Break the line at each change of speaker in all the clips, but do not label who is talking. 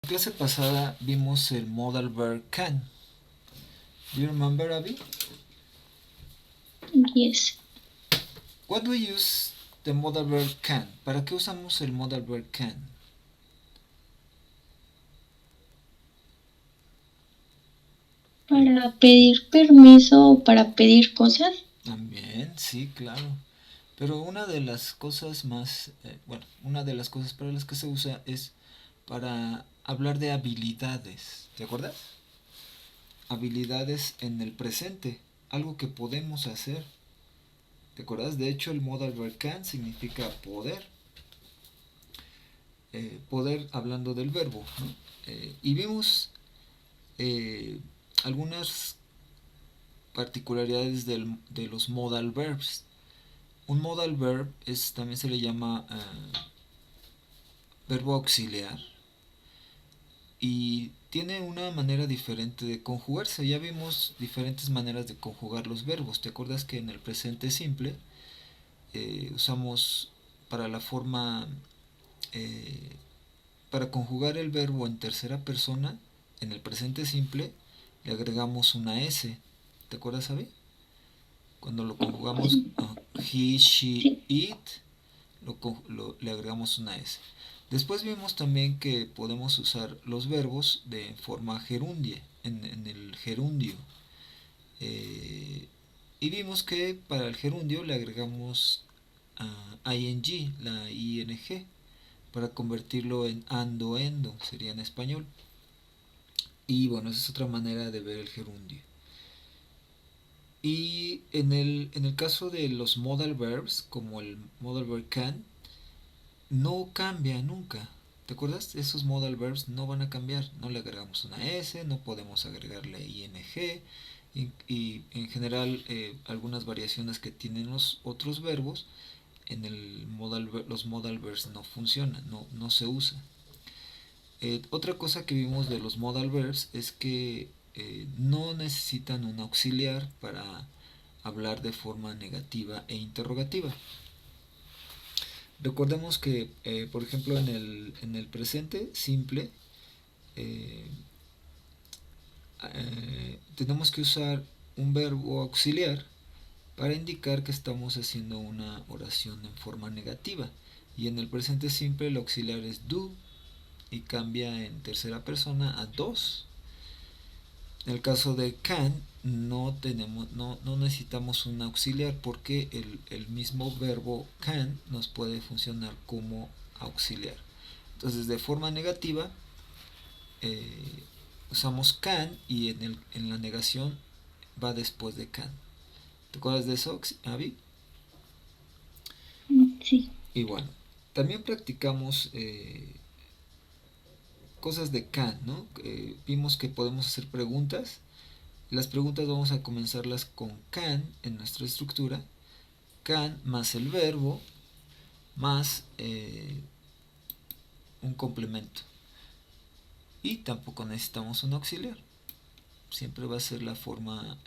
clase pasada vimos el modal verb can. Do you remember, Abby?
Yes.
What do we use the modal verb can? ¿Para qué usamos el modal verb can?
Para pedir permiso o para pedir cosas.
También, sí, claro. Pero una de las cosas más, una de las cosas para las que se usa es para hablar de habilidades. ¿Te acuerdas? Habilidades en el presente, algo que podemos hacer. ¿Te acuerdas? De hecho, el modal verb can significa poder. Poder hablando del verbo, ¿no? Y vimos eh, algunas particularidades de los modal verbs. Un modal verb también se le llama verbo auxiliar y tiene una manera diferente de conjugarse. Ya vimos diferentes maneras de conjugar los verbos. ¿Te acuerdas que en el presente simple usamos para la forma, eh, para conjugar el verbo en tercera persona, en el presente simple, le agregamos una S? ¿Te acuerdas, Abby? Cuando lo conjugamos he, she,
Sí.
it, le agregamos una S. Después vimos también que podemos usar los verbos de forma gerundia, en el gerundio. Y vimos que para el gerundio le agregamos ing, la ing, para convertirlo en ando, endo, sería en español. Y bueno, esa es otra manera de ver el gerundio. Y en el caso de los modal verbs, como el modal verb can, no cambia nunca. ¿Te acuerdas? Esos modal verbs no van a cambiar. No le agregamos una S, no podemos agregarle ing. Y en general algunas variaciones que tienen los otros verbos, en los modal verbs no funcionan, no se usa. Otra cosa que vimos de los modal verbs es que no necesitan un auxiliar para hablar de forma negativa e interrogativa. Recordemos que, por ejemplo, en el presente simple, eh, tenemos que usar un verbo auxiliar para indicar que estamos haciendo una oración en forma negativa. Y en el presente simple el auxiliar es do y cambia en tercera persona a dos. En el caso de can no necesitamos un auxiliar porque el mismo verbo can nos puede funcionar como auxiliar. Entonces de forma negativa usamos can y en la negación va después de can. ¿Te acuerdas de eso, Abby?
Sí.
Y bueno, también practicamos cosas de can, ¿no? Vimos que podemos hacer preguntas. Las preguntas vamos a comenzarlas con can en nuestra estructura. Can más el verbo más un complemento. Y tampoco necesitamos un auxiliar. Siempre va a ser la forma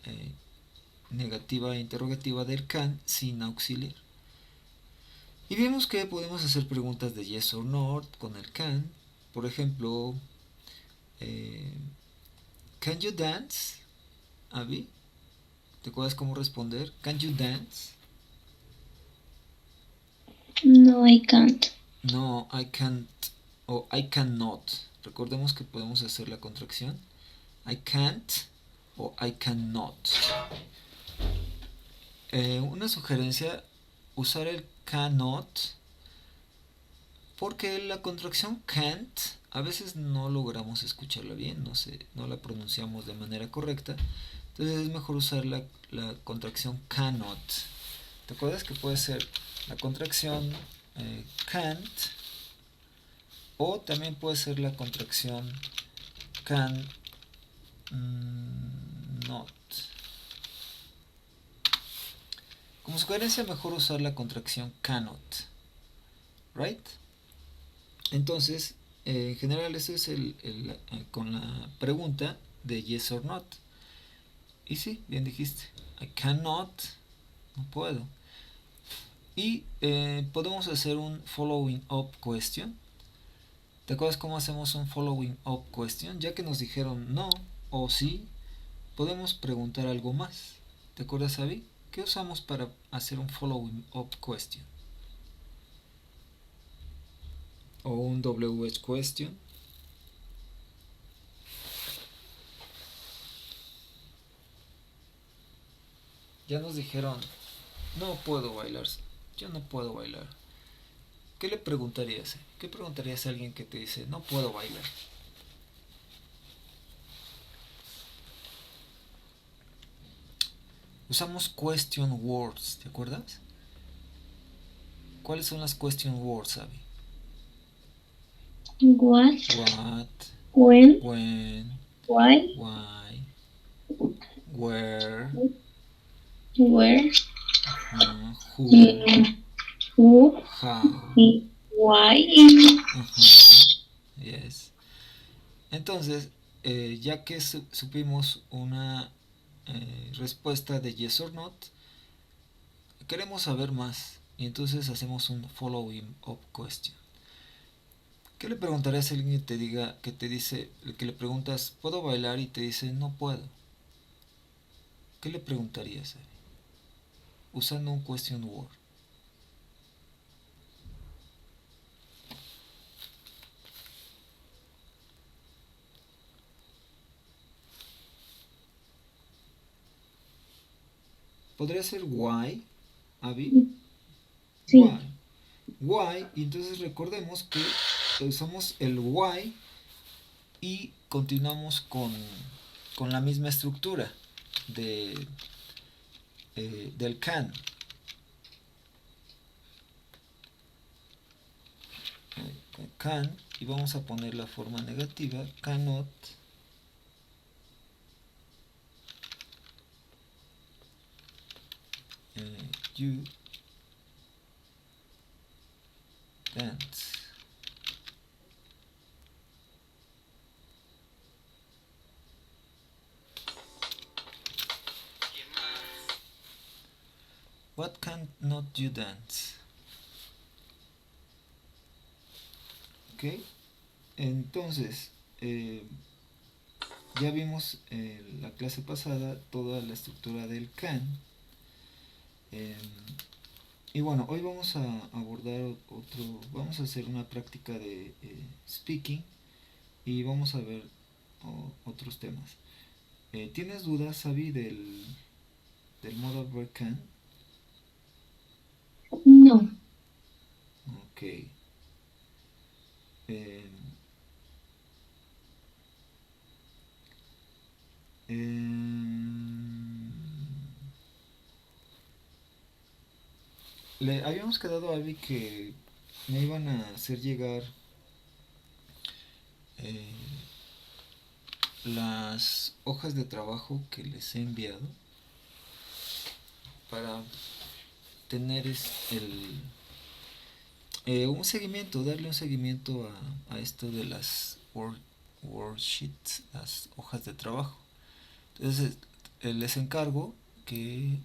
negativa e interrogativa del can sin auxiliar. Y vimos que podemos hacer preguntas de yes or no con el can. Por ejemplo, eh, can you dance, Abby? ¿Te acuerdas cómo responder? Can you dance?
No, I can't.
No, I can't o I cannot. Recordemos que podemos hacer la contracción. I can't o I cannot. Una sugerencia, usar el cannot, porque la contracción can't a veces no logramos escucharla bien, no la pronunciamos de manera correcta. Entonces es mejor usar la contracción cannot. ¿Te acuerdas que puede ser la contracción can't o también puede ser la contracción can not? Como sugerencia, mejor usar la contracción cannot, right? Entonces, en general, eso es con la pregunta de yes or not. Y sí, bien dijiste, I cannot, no puedo. Y podemos hacer un following up question. ¿Te acuerdas cómo hacemos un following up question? Ya que nos dijeron no o sí, podemos preguntar algo más. ¿Te acuerdas, Abby? ¿Qué usamos para hacer un following up question? O un WH question. Ya nos dijeron, no puedo bailar, yo no puedo bailar. ¿Qué le preguntarías? ¿Qué preguntarías a alguien que te dice, no puedo bailar? Usamos question words, ¿te acuerdas? ¿Cuáles son las question words, Abby?
What,
What,
when,
when,
why,
why, where,
where,
who,
who,
how.
why.
Yes. Entonces, ya que supimos una respuesta de yes or not, queremos saber más y entonces hacemos un following up question. ¿Qué le preguntarías a alguien que te diga, que te dice, que le preguntas, ¿puedo bailar? Y te dice, no puedo? ¿Qué le preguntarías? Usando un question word. Podría ser why, Abby.
Sí.
Why. Why. Y entonces recordemos que usamos el why y continuamos con la misma estructura del can. Can, y vamos a poner la forma negativa, cannot, you dance. What cannot you dance? Ok, entonces ya vimos la clase pasada toda la estructura del can. Y bueno, hoy vamos a abordar vamos a hacer una práctica de speaking y vamos a ver otros temas. ¿Tienes dudas, Sabi, del modal verb can?
No.
Ok. Eh, le habíamos quedado a Abby que me iban a hacer llegar eh, las hojas de trabajo que les he enviado para tener un seguimiento, darle un seguimiento a esto de las worksheets, las hojas de trabajo. Entonces les encargo que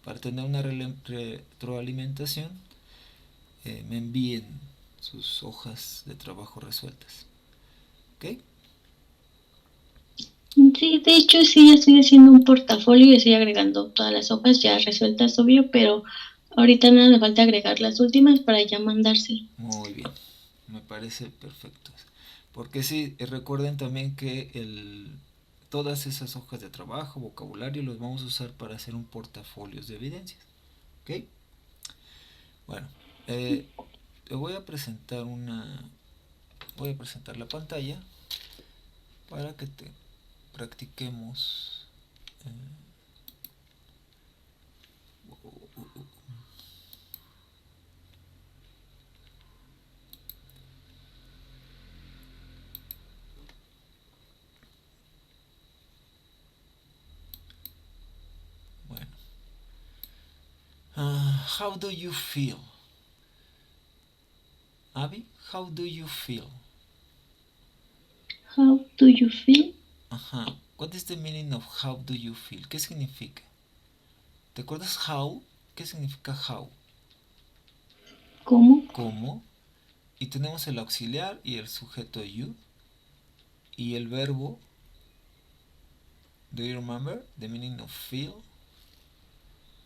para tener una retroalimentación me envíen sus hojas de trabajo resueltas. ¿Ok?
Sí, de hecho sí, ya estoy haciendo un portafolio y estoy agregando todas las hojas ya resueltas, obvio, pero ahorita nada me falta agregar las últimas para ya mandárselo.
Muy bien, me parece perfecto. Porque sí, recuerden también que todas esas hojas de trabajo, vocabulario, los vamos a usar para hacer un portafolio de evidencias. ¿Ok? Bueno, te voy a presentar la pantalla para que te practiquemos. Bueno, how do you feel? Abby, how do you feel?
How do you feel?
Ajá. What is the meaning of how do you feel? ¿Qué significa? ¿Te acuerdas how? ¿Qué significa how?
¿Cómo?
¿Cómo? Y tenemos el auxiliar y el sujeto you. Y el verbo. Do you remember the meaning of feel?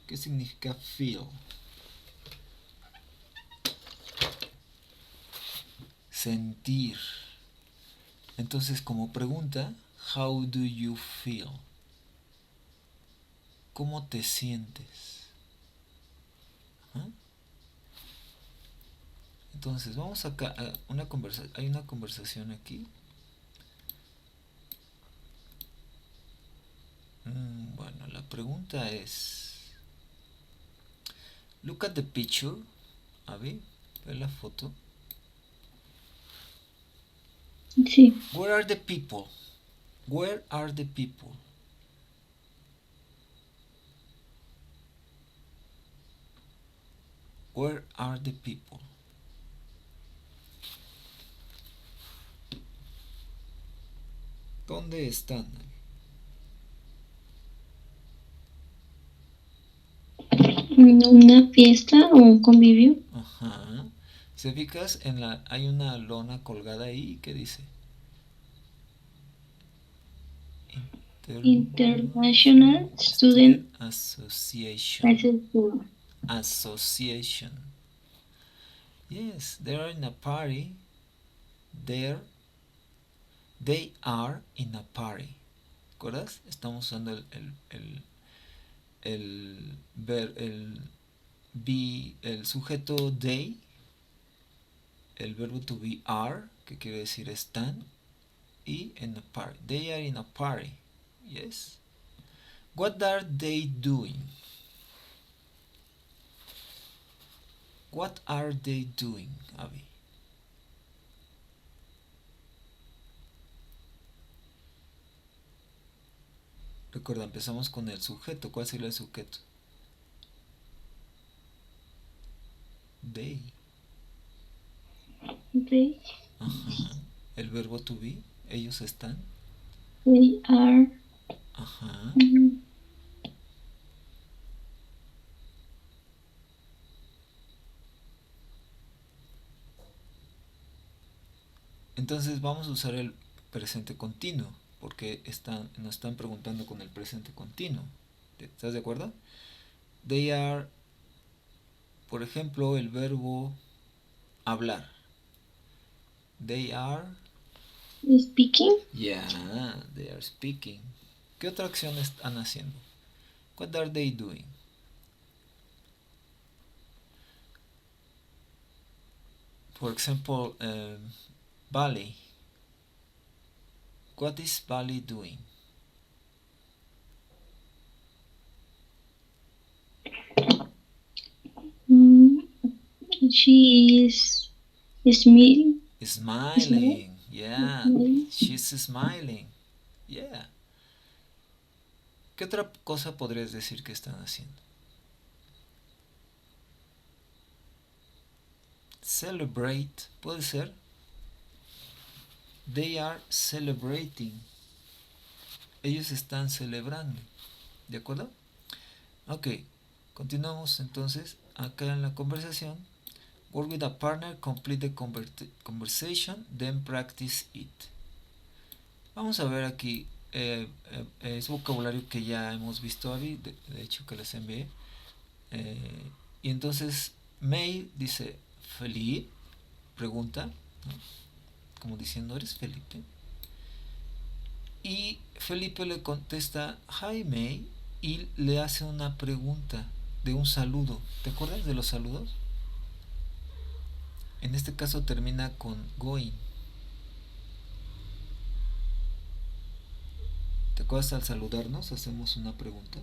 ¿Qué significa feel? Sentir. Entonces, como pregunta, how do you feel? ¿Cómo te sientes? ¿Ah? Entonces, vamos acá a una conversación. Hay una conversación aquí. Bueno, la pregunta es: look at the picture. Abby, ve la foto.
Sí.
Where are the people? Where are the people? Where are the people? ¿Dónde están?
¿Una fiesta o un convivio?
Ajá. Si fijas, hay una lona colgada ahí que dice
International
Student
Student
Association.
Association.
Association. Yes, they are in a party. There, they are in a party. ¿Recuerdas? Estamos usando el sujeto they, el verbo to be are, que quiere decir están, y in a party. They are in a party. Yes. What are they doing? What are they doing, Abby? Recuerda, empezamos con el sujeto. ¿Cuál sería el sujeto? They.
They,
Ajá. El verbo to be. Ellos están.
they are.
Ajá. Entonces vamos a usar el presente continuo. Porque nos están preguntando con el presente continuo. ¿Estás de acuerdo? They are, por ejemplo, el verbo hablar. They are.
Speaking.
Yeah, they are speaking. ¿Qué otra acción están haciendo? What are they doing? For example, Bali. What is Bali doing?
Mm, she is smiling.
Smiling. Yeah, she's smiling. Yeah. ¿Qué otra cosa podrías decir que están haciendo? Celebrate. Puede ser. They are celebrating. Ellos están celebrando. ¿De acuerdo? Ok. Continuamos entonces acá en la conversación. Work with a partner, complete the conversation, then practice it. Vamos a ver aquí. Es vocabulario que ya hemos visto, Abby, de hecho que les envié. Y entonces May dice, Felipe, pregunta, ¿no? Como diciendo, ¿eres Felipe? Y Felipe le contesta, Hi May, y le hace una pregunta de un saludo. ¿Te acuerdas de los saludos? En este caso termina con going. ¿Te acuerdas al saludarnos? Hacemos una pregunta.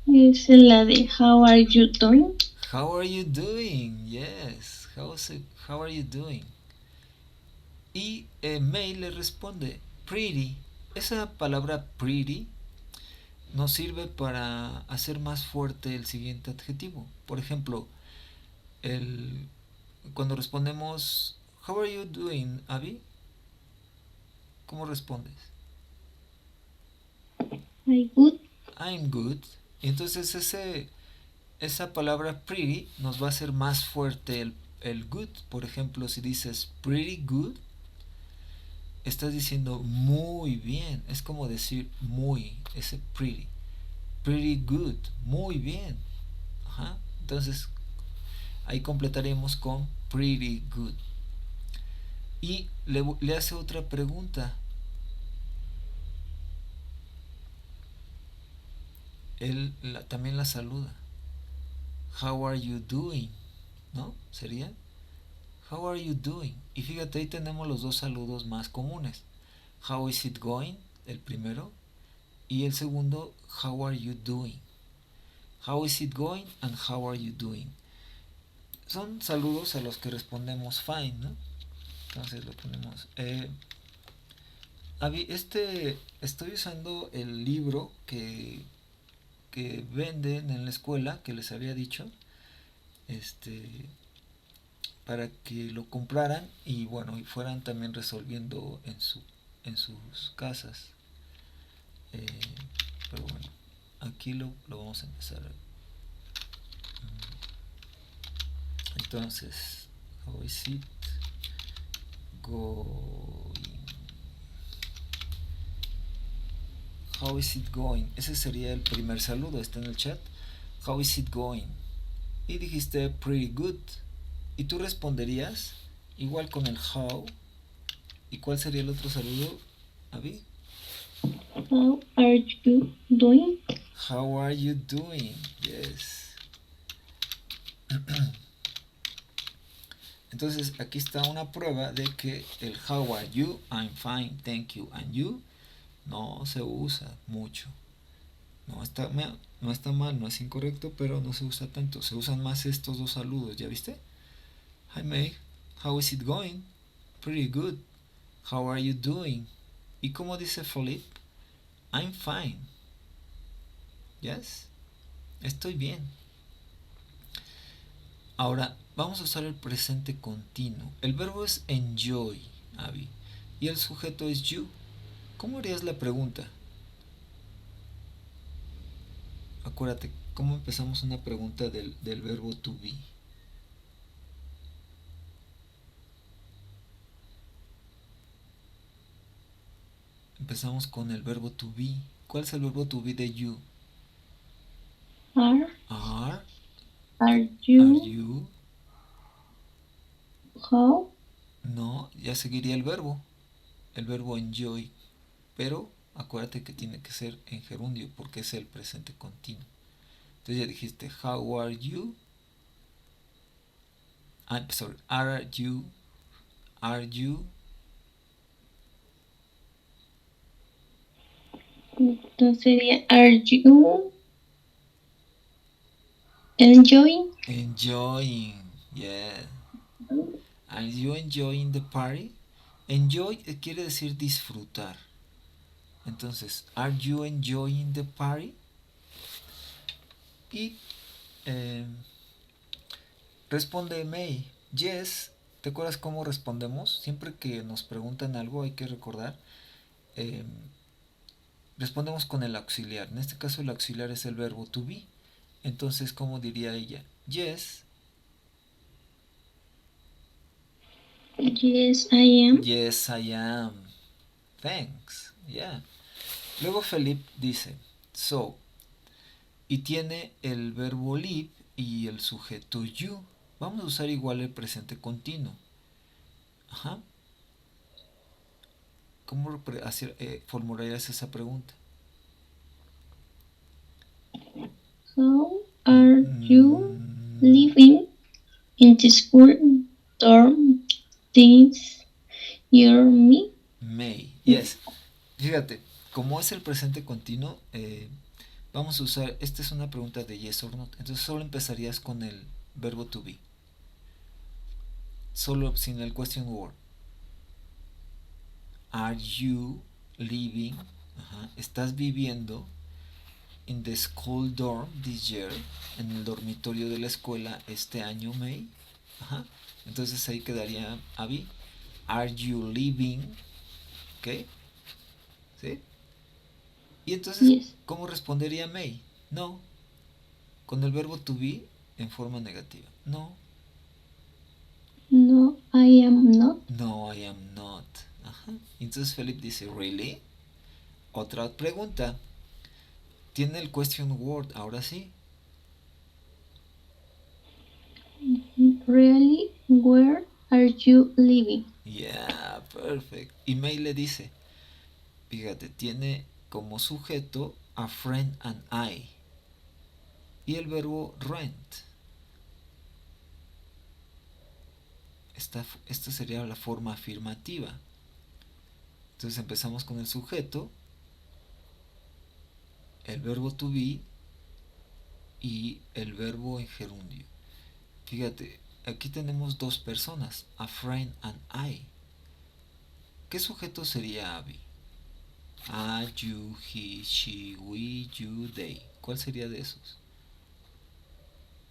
Es la de How are you doing?
How are you doing? Yes. How are you doing? Y May le responde, pretty. Esa palabra pretty nos sirve para hacer más fuerte el siguiente adjetivo. Por ejemplo, cuando respondemos, how are you doing, Abby? ¿Cómo respondes?
I good.
I'm good. Y entonces esa palabra pretty nos va a hacer más fuerte el good. Por ejemplo, si dices pretty good, estás diciendo muy bien. Es como decir muy, ese pretty. Pretty good, muy bien. Ajá. Entonces, ahí completaremos con pretty good. Y le hace otra pregunta. Él también la saluda. How are you doing? ¿No? Sería How are you doing? Y fíjate, ahí tenemos los dos saludos más comunes. How is it going? El primero. Y el segundo, how are you doing? How is it going and how are you doing? Son saludos a los que respondemos fine, ¿no? Entonces lo ponemos. Estoy usando el libro que venden en la escuela, que les había dicho, este, para que lo compraran y bueno, y fueran también resolviendo en sus casas. Eh, pero bueno, aquí lo vamos a empezar. Entonces, how is it going? How is it going? Ese sería el primer saludo, está en el chat. How is it going? Y dijiste pretty good. Y tú responderías igual con el how. ¿Y cuál sería el otro saludo, Abby?
How are you doing?
How are you doing? Yes. Entonces aquí está una prueba de que el how are you, I'm fine, thank you, and you no se usa mucho. No está mal, no es incorrecto, pero no se usa tanto. Se usan más estos dos saludos, ¿ya viste? Hi May, how is it going? Pretty good. How are you doing? ¿Y cómo dice Philip? I'm fine. Yes. Estoy bien. Ahora, vamos a usar el presente continuo. El verbo es enjoy, Abby. Y el sujeto es you. ¿Cómo harías la pregunta? Acuérdate, ¿cómo empezamos una pregunta del verbo to be? Empezamos con el verbo to be. ¿Cuál es el verbo to be de you?
Are
Are.
are
Are
you?
you?
How?
No, ya seguiría el verbo enjoy. Pero acuérdate que tiene que ser en gerundio porque es el presente continuo. Entonces ya dijiste, how are you? Sorry, are you? Are you?
Entonces sería are you enjoying?
Enjoying. Yeah. Are you enjoying the party? Enjoy quiere decir disfrutar. Entonces, are you enjoying the party? Y eh, responde May. Yes. ¿Te acuerdas cómo respondemos? Siempre que nos preguntan algo hay que recordar. Eh, respondemos con el auxiliar. En este caso el auxiliar es el verbo to be. Entonces, ¿cómo diría ella? Yes.
Yes, I am.
Yes, I am. Thanks. Yeah. Luego Felipe dice, so, y tiene el verbo live y el sujeto you. Vamos a usar igual el presente continuo. Ajá. ¿Cómo formularías esa pregunta?
How are you living in the school dorm this year, me?
May. Yes. Fíjate, como es el presente continuo, vamos a usar, esta es una pregunta de yes or not. Entonces solo empezarías con el verbo to be. Solo sin el question word. Are you living? Ajá. ¿Estás viviendo in the school dorm this year? En el dormitorio de la escuela este año, May. Ajá. Entonces ahí quedaría Abby. Are you living? ¿Ok? ¿Sí? Y entonces,
Yes.
¿cómo respondería May? No. Con el verbo to be en forma negativa. No,
No, I am not.
no, I am not. Ajá. Entonces Felipe dice, ¿really? Otra pregunta. Tiene el question word, ahora sí.
Really? Where are you living?
Yeah, perfect. Y May le dice, fíjate, tiene como sujeto a friend and I. Y el verbo rent. Esta sería la forma afirmativa. Entonces empezamos con el sujeto, el verbo to be y el verbo en gerundio. Fíjate, aquí tenemos dos personas, a friend and I. ¿Qué sujeto sería Abby? A, you, he, she, we, you, they. ¿Cuál sería de esos?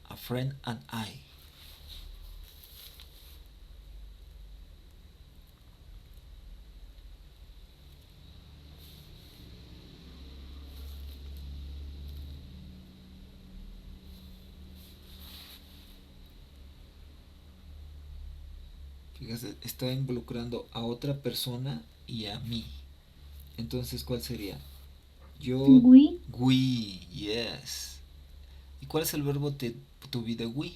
A friend and I. Fíjate, está involucrando a otra persona y a mí. Entonces, ¿cuál sería? Yo,
We
we, yes. ¿Y cuál es el verbo to be de we?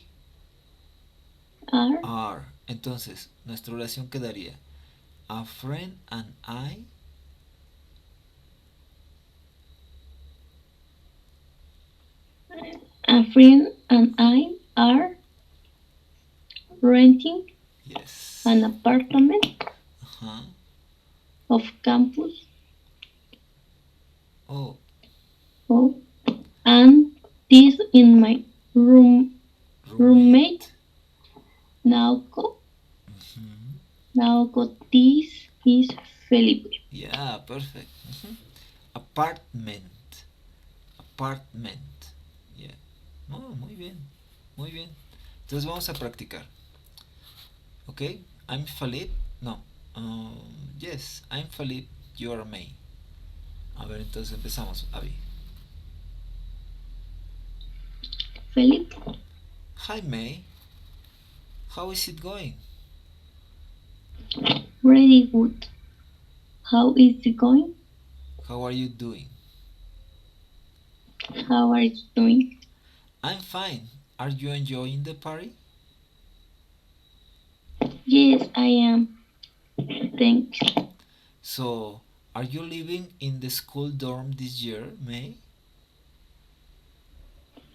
are
Are. Entonces, nuestra oración quedaría a friend and I.
a friend and I are renting
Yes.
an apartment
Ajá.
of campus.
Oh,
Oh, and this in my roommate
roommate.
Naoko.
Mhm.
Naoko, this is Felipe.
Yeah, perfect. Mhm. Apartment. Apartment. Yeah. No, muy bien. Muy bien. Entonces vamos a practicar. ¿Ok? I'm Philip. No. Yes, I'm Philip. You are May. A ver, entonces empezamos. Abby.
Felipe,
Hi, May. How is it going?
really good. How is it going?
How are you doing?
How are you doing?
I'm fine. Are you enjoying the party?
Yes, I am. Thanks.
So, are you living in the school dorm this year, May?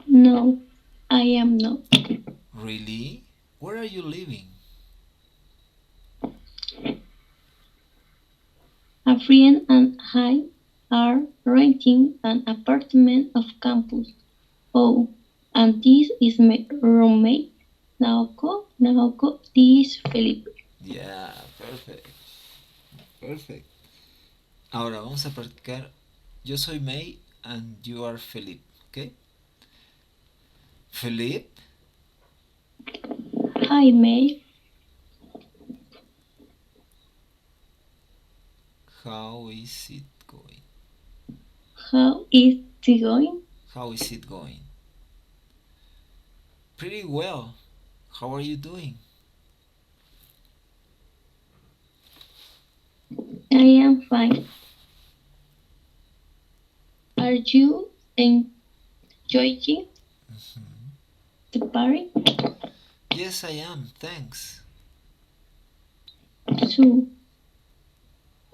No, I am not.
Really? Where are you living?
A friend and I are renting an apartment off campus. Oh, and this is my roommate, Naoko. Naoko, this is Felipe.
Yeah, perfect. Perfect. Ahora vamos a practicar. Yo soy May and you are Philip. ¿Ok? Philip,
Hi, May.
how is it going?
How is it going?
How is it going? Pretty well. How are you doing?
I am fine. Are you enjoying
Mhm.
the party?
Yes, I am. Thanks.
So,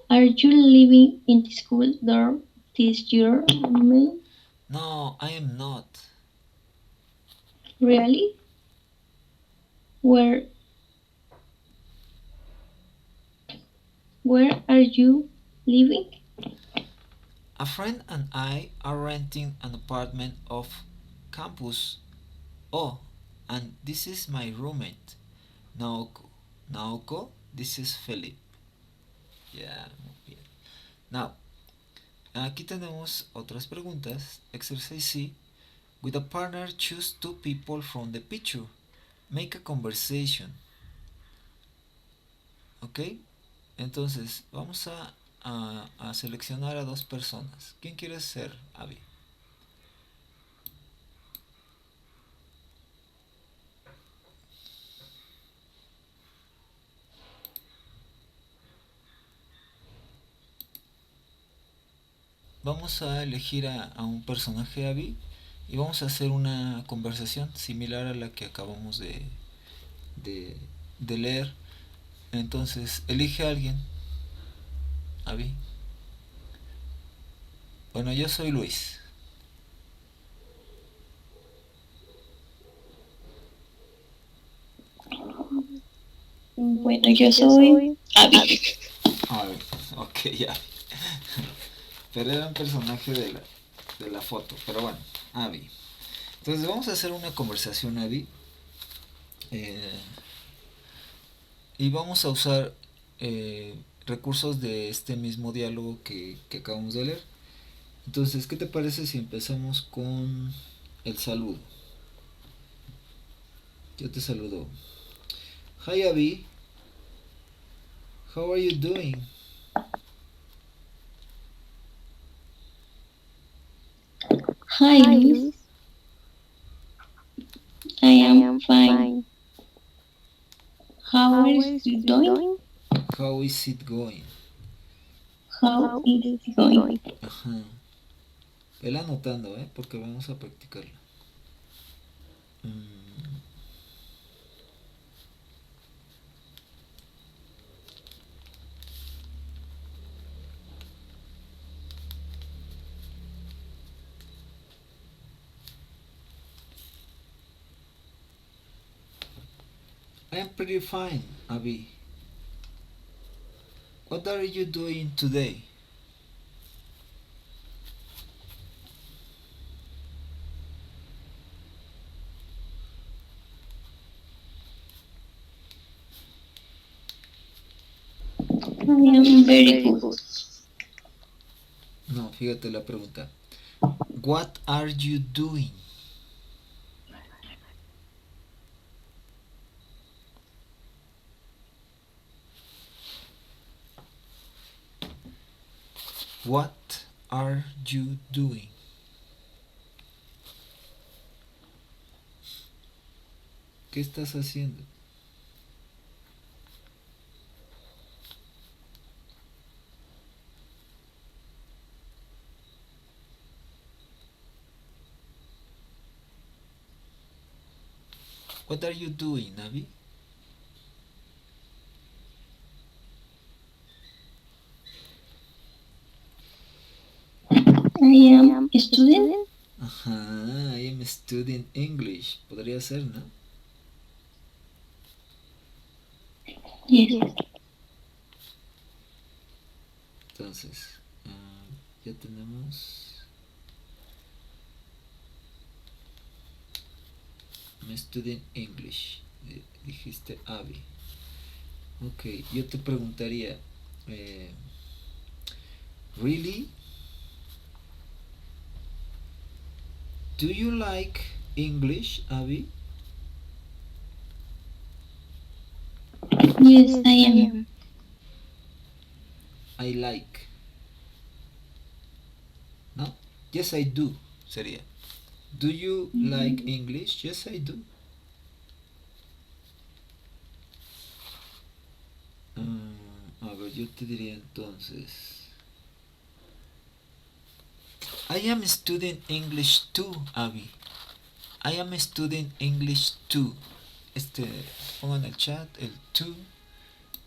are you living in the school dorm this year, May?
No, I am not.
Really? Where Where are you living?
A friend and I are renting an apartment off campus. Oh, and this is my roommate, Naoko. Naoko, this is Philip. Yeah, muy bien. Now, aquí tenemos otras preguntas. Exercise C. With a partner, choose two people from the picture. Make a conversation. ¿Ok? Entonces, vamos a seleccionar a dos personas. ¿Quién quiere ser, Abby? vamos a elegir a un personaje, Abby, y vamos a hacer una conversación similar a la que acabamos de, de leer. Entonces, elige a alguien, Abby. Bueno, yo soy Luis.
Bueno, yo soy Abby.
Abby, ok, ya. Pero era un personaje de la foto, pero bueno, Abby. Entonces vamos a hacer una conversación, Abby. Eh, y vamos a usar recursos de este mismo diálogo que acabamos de leer. Entonces, ¿qué te parece si empezamos con el saludo? Yo te saludo. Hi Abby, how are you doing?
Hi, Luis. I am fine. How are you doing?
How is it going?
How is it going?
Ajá. Vela anotando, porque vamos a practicarlo. Mm, I am pretty fine, Abby. What are you doing today?
I am very good.
No, fíjate la pregunta. What are you doing? What are you doing? ¿Qué estás haciendo? What are you doing, Abby?
I am a student.
Ajá, I am studying English. Podría ser, ¿no?
Yes.
Entonces, ya tenemos. I'm studying English. Dijiste Abby. Ok, yo te preguntaría. eh, Really? Do you like English, Abby?
Yes, I am.
I like. No? Yes, I do. Sería. Do you like English? Yes, I do. A ver, yo te diría entonces. I am studying English too, Abby. I am studying English too. Pongan en el chat el too,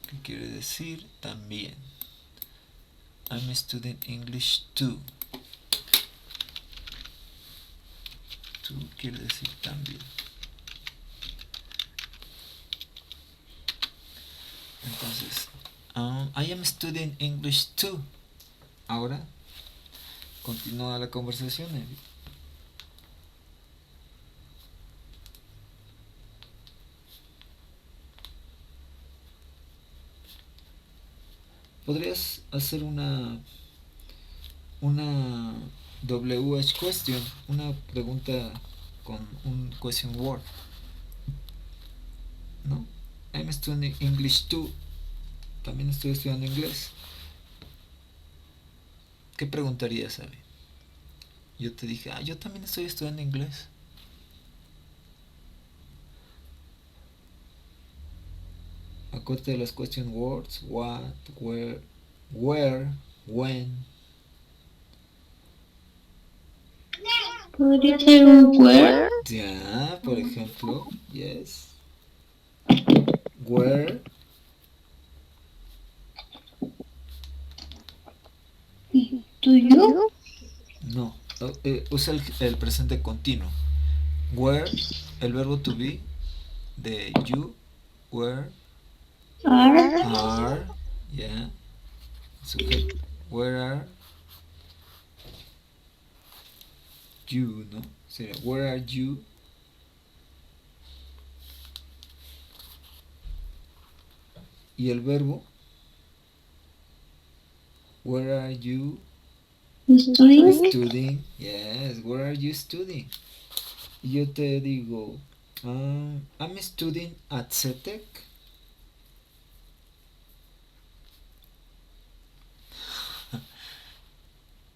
que quiere decir también. I'm studying English too. Too quiere decir también. Entonces, I am studying English too. Ahora, continúa la conversación, Abby. Podrías hacer una WH question, una pregunta con un question word, ¿no? I'm studying English too. También estoy estudiando inglés. ¿Qué preguntarías, Abby? Yo te dije, yo también estoy estudiando inglés. Acuérdate de las question words, what, where, when.
Podría ser un where.
Ya, por ejemplo, yes. Where,
Do you?
no. Usa el presente continuo. Where, el verbo to be de you, where,
Are.
are, yeah. Sujeto. Where are you, ¿no? Sería, where are you? Y el verbo, where are you
Studying.
studying? Yes, where are you studying? Y yo te digo, I'm studying at CETEC.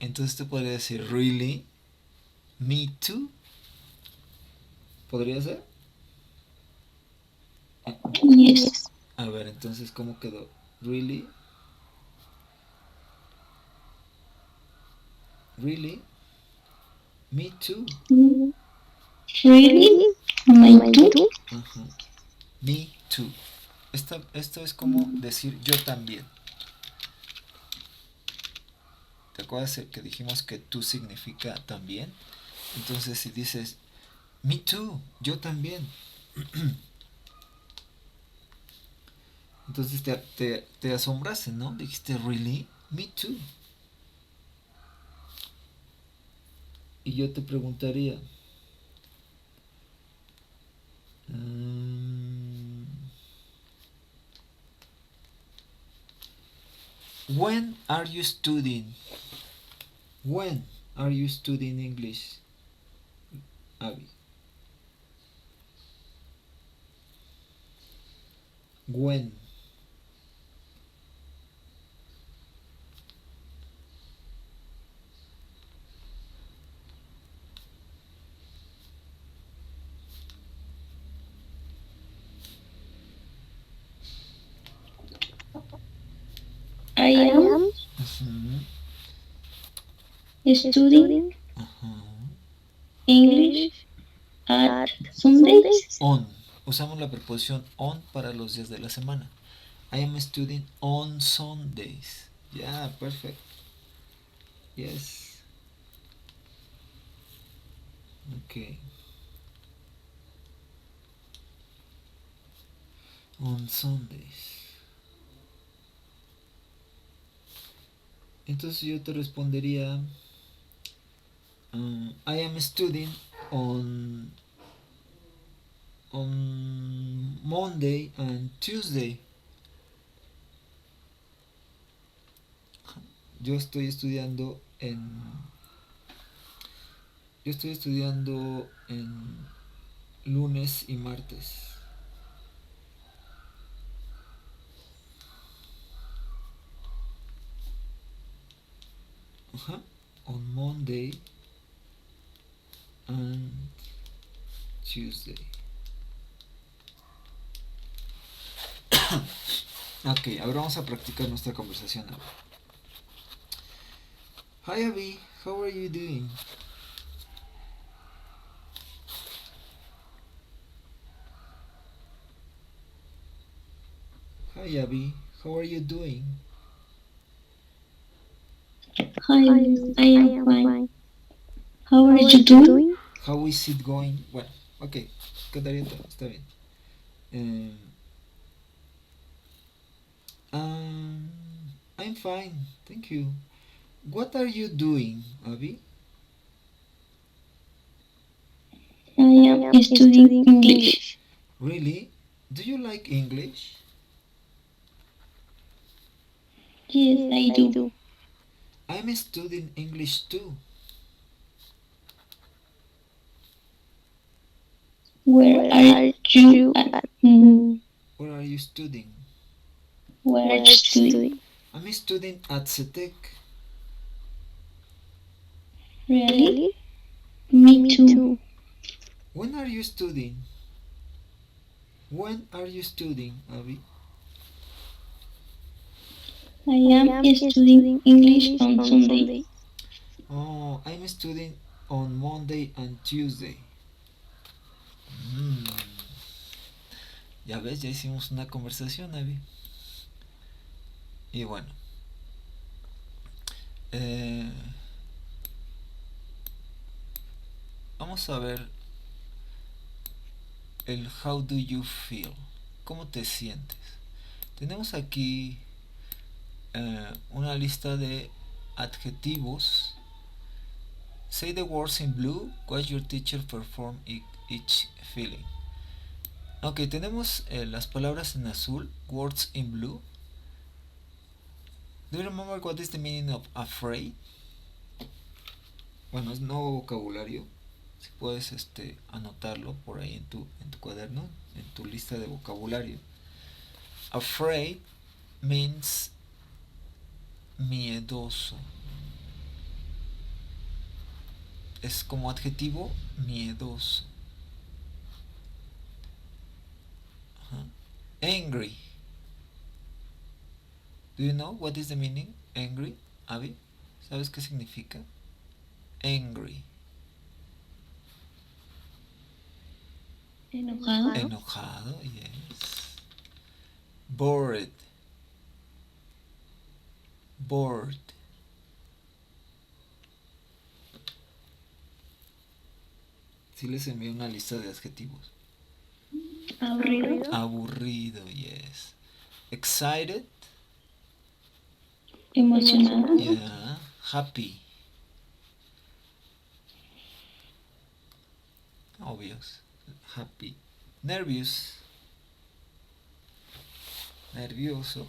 Entonces te podría decir, really? Me too. ¿Podría ser?
Yes.
A ver, entonces, ¿cómo quedó? Really? Really? Me too.
Really? My too?
Ajá. Me too. Esto es como decir yo también. ¿Te acuerdas que dijimos que tú significa también? Entonces si dices me too, yo también. Entonces te asombraste, ¿no? Dijiste really? Me too. Y yo te preguntaría, when are you studying? When are you studying English, Abby? When?
I am studying English at Sundays.
On. Usamos la preposición on para los días de la semana. I am studying on Sundays. Yeah, perfect. Yes. Okay. On Sundays. Entonces yo te respondería, I am studying on Monday and Tuesday. Yo estoy estudiando en lunes y martes. On Monday and Tuesday. Ok, ahora vamos a practicar nuestra conversación. Hi Abby, how are you doing? Hi Abby, how are you doing?
Hi, I am fine. How are you doing?
How is it going? Bueno, ok, quedaría todo, está bien. I'm fine, thank you. What are you doing, Abby?
I am studying English.
Really? Do you like English?
Yes, I do.
I'm studying English too.
Where are you at?
Where are you studying?
Where are you studying?
I'm studying at CETEC.
Really? Me too.
When are you studying? When are you studying, Abby?
I am studying English on Sunday.
Oh, I'm studying on Monday and Tuesday. Mm. Ya ves, ya hicimos una conversación, Abby. Y bueno, vamos a ver el how do you feel. ¿Cómo te sientes? Tenemos aquí una lista de adjetivos. Say the words in blue. Watch your teacher perform each feeling. Ok, tenemos las palabras en azul. Words in blue. Do you remember what is the meaning of afraid? Bueno, es nuevo vocabulario. Si puedes anotarlo por ahí en tu cuaderno, en tu lista de vocabulario. Afraid means miedoso. Es como adjetivo miedoso. Angry. Do you know what is the meaning? Angry, Abby? ¿Sabes qué significa? Angry.
Enojado.
Enojado, yes. Bored. Bored. Sí les envié una lista de adjetivos.
Aburrido.
Aburrido, yes. Excited.
Emocionado.
Yeah. Happy. Obvious. Happy. Nervous. Nervioso.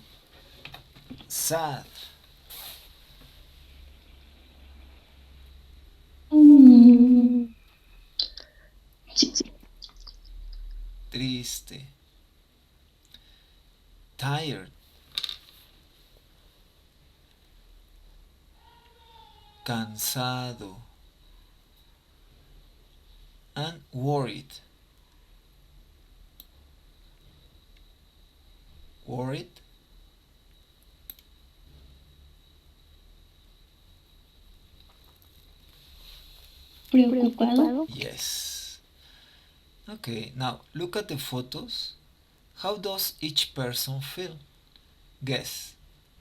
Sad.
Sí.
Triste. Tired. Cansado. And worried. Worried.
Preocupado.
Yes. Okay, now look at the photos. How does each person feel? Guess.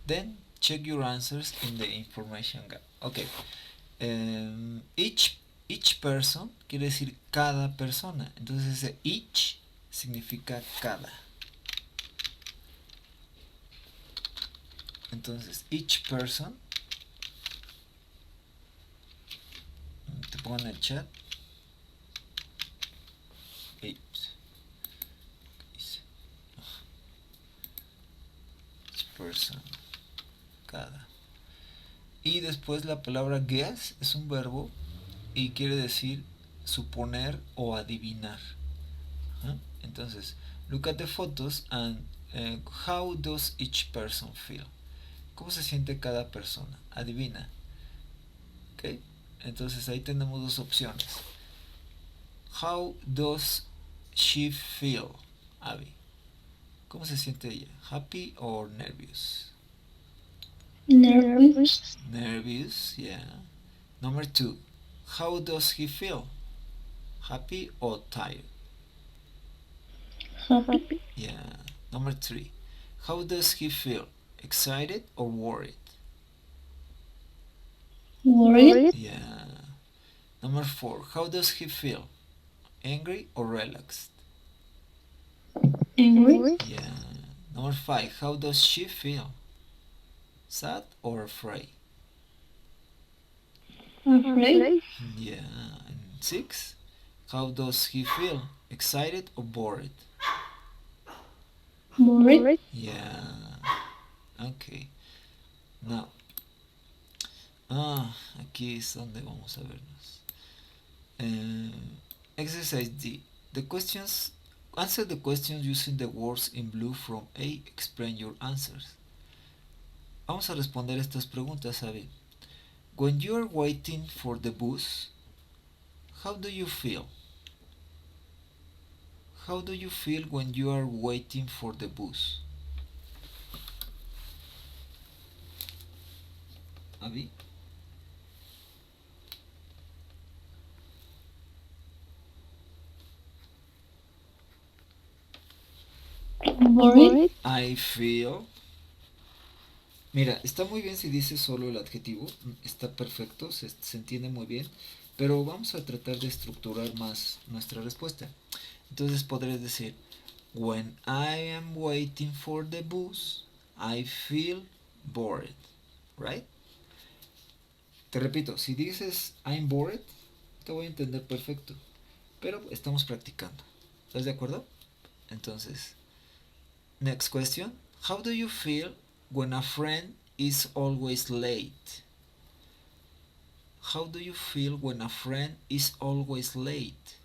Then check your answers in the information gap. Okay. Each person quiere decir cada persona. Entonces ese each significa cada. Entonces each person, te pongo en el chat. Each person, cada. Y después la palabra guess es un verbo y quiere decir suponer o adivinar. Entonces, look at the photos and how does each person feel? ¿Cómo se siente cada persona? Adivina. ¿Ok? Entonces ahí tenemos dos opciones. How does she feel, Abby? ¿Cómo se siente ella? Happy or nervous?
Nervous.
Nervous, yeah. Number 2. How does he feel? Happy or tired?
Happy.
Yeah. Number 3. How does he feel? Excited or worried?
Worried.
Yeah. Number 4. How does he feel? Angry or relaxed?
Angry.
Yeah. Number 5. How does she feel? Sad or afraid?
Afraid.
Yeah. And 6. How does he feel? Excited or bored?
Worried.
Yeah. Okay. Now. Aquí es donde vamos a vernos. Exercise D. The questions. Answer the questions using the words in blue from A. Explain your answers. Vamos a responder estas preguntas, Abby. When you are waiting for the bus, how do you feel? How do you feel when you are waiting for the bus? Abby?
bored.
I feel. Mira, está muy bien si dices solo el adjetivo, está perfecto, se entiende muy bien, pero vamos a tratar de estructurar más nuestra respuesta. Entonces podrías decir, when I am waiting for the bus, I feel bored, right? Te repito, si dices I'm bored, te voy a entender perfecto, pero estamos practicando. ¿Estás de acuerdo? Entonces, next question. How do you feel when a friend is always late? How do you feel when a friend is always late?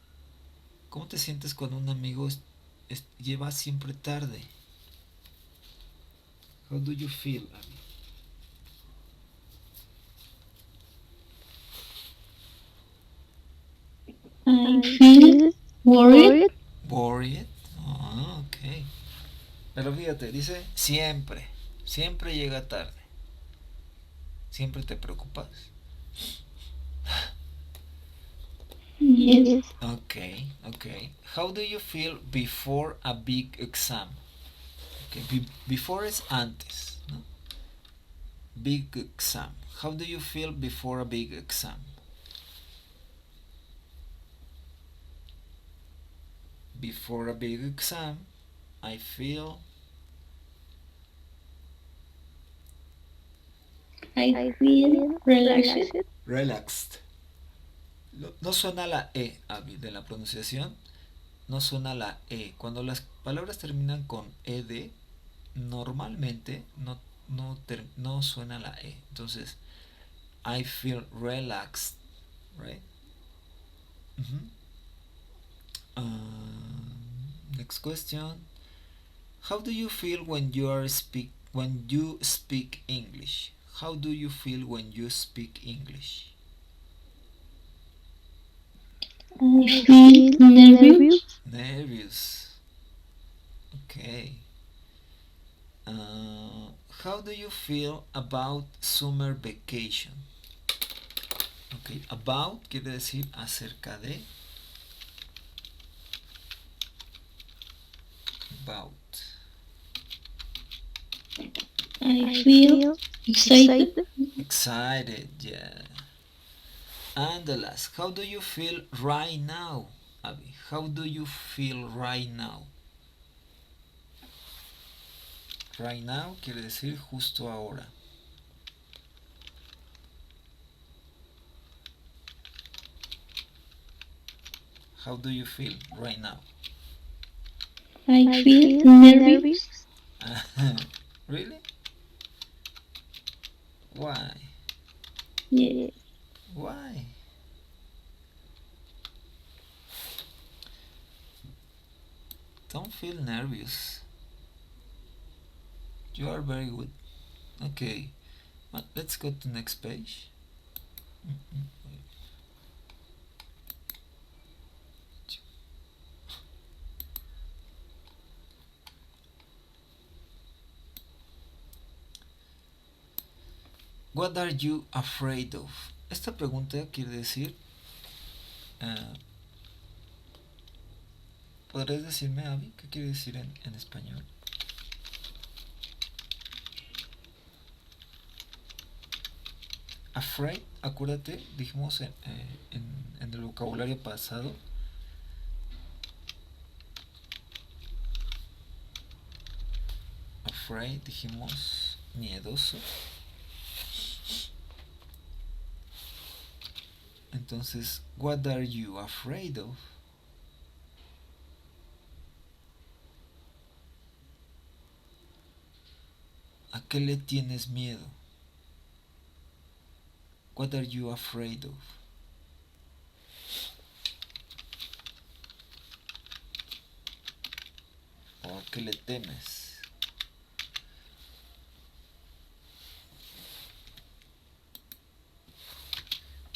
¿Cómo te sientes cuando un amigo lleva siempre tarde? How do you feel, Abby?
I feel worried.
Worried. Ah, ok. Pero fíjate, dice siempre. Siempre llega tarde. Siempre te preocupas.
Yes.
Okay, okay. How do you feel before a big exam? Okay, before es antes, ¿no? Big exam. How do you feel before a big exam? Before a big exam, I feel
I feel relaxed.
relaxed. No suena la E, Abby, de la pronunciación. No suena la E. Cuando las palabras terminan con ED, normalmente no suena la E. Entonces, I feel relaxed, right? Next question. How do you feel when you speak English? How do you feel when you speak English?
I feel nervous.
Nervous. Okay. How do you feel about summer vacation? Okay, about quiere decir acerca de. About.
I feel excited.
Excited, yeah. And the last, how do you feel right now, Abby? How do you feel right now? Right now quiere decir justo ahora. How do you feel right now?
I feel nervous.
Really? Why?
Yes.
Why? Don't feel nervous. You are very good. Okay, let's go to the next page. What are you afraid of? Esta pregunta quiere decir, ¿podrías decirme, Abby, qué quiere decir en español? Afraid, acuérdate, dijimos en el vocabulario pasado. Afraid, dijimos miedoso. Entonces, what are you afraid of? ¿A qué le tienes miedo? What are you afraid of? ¿O a qué le temes?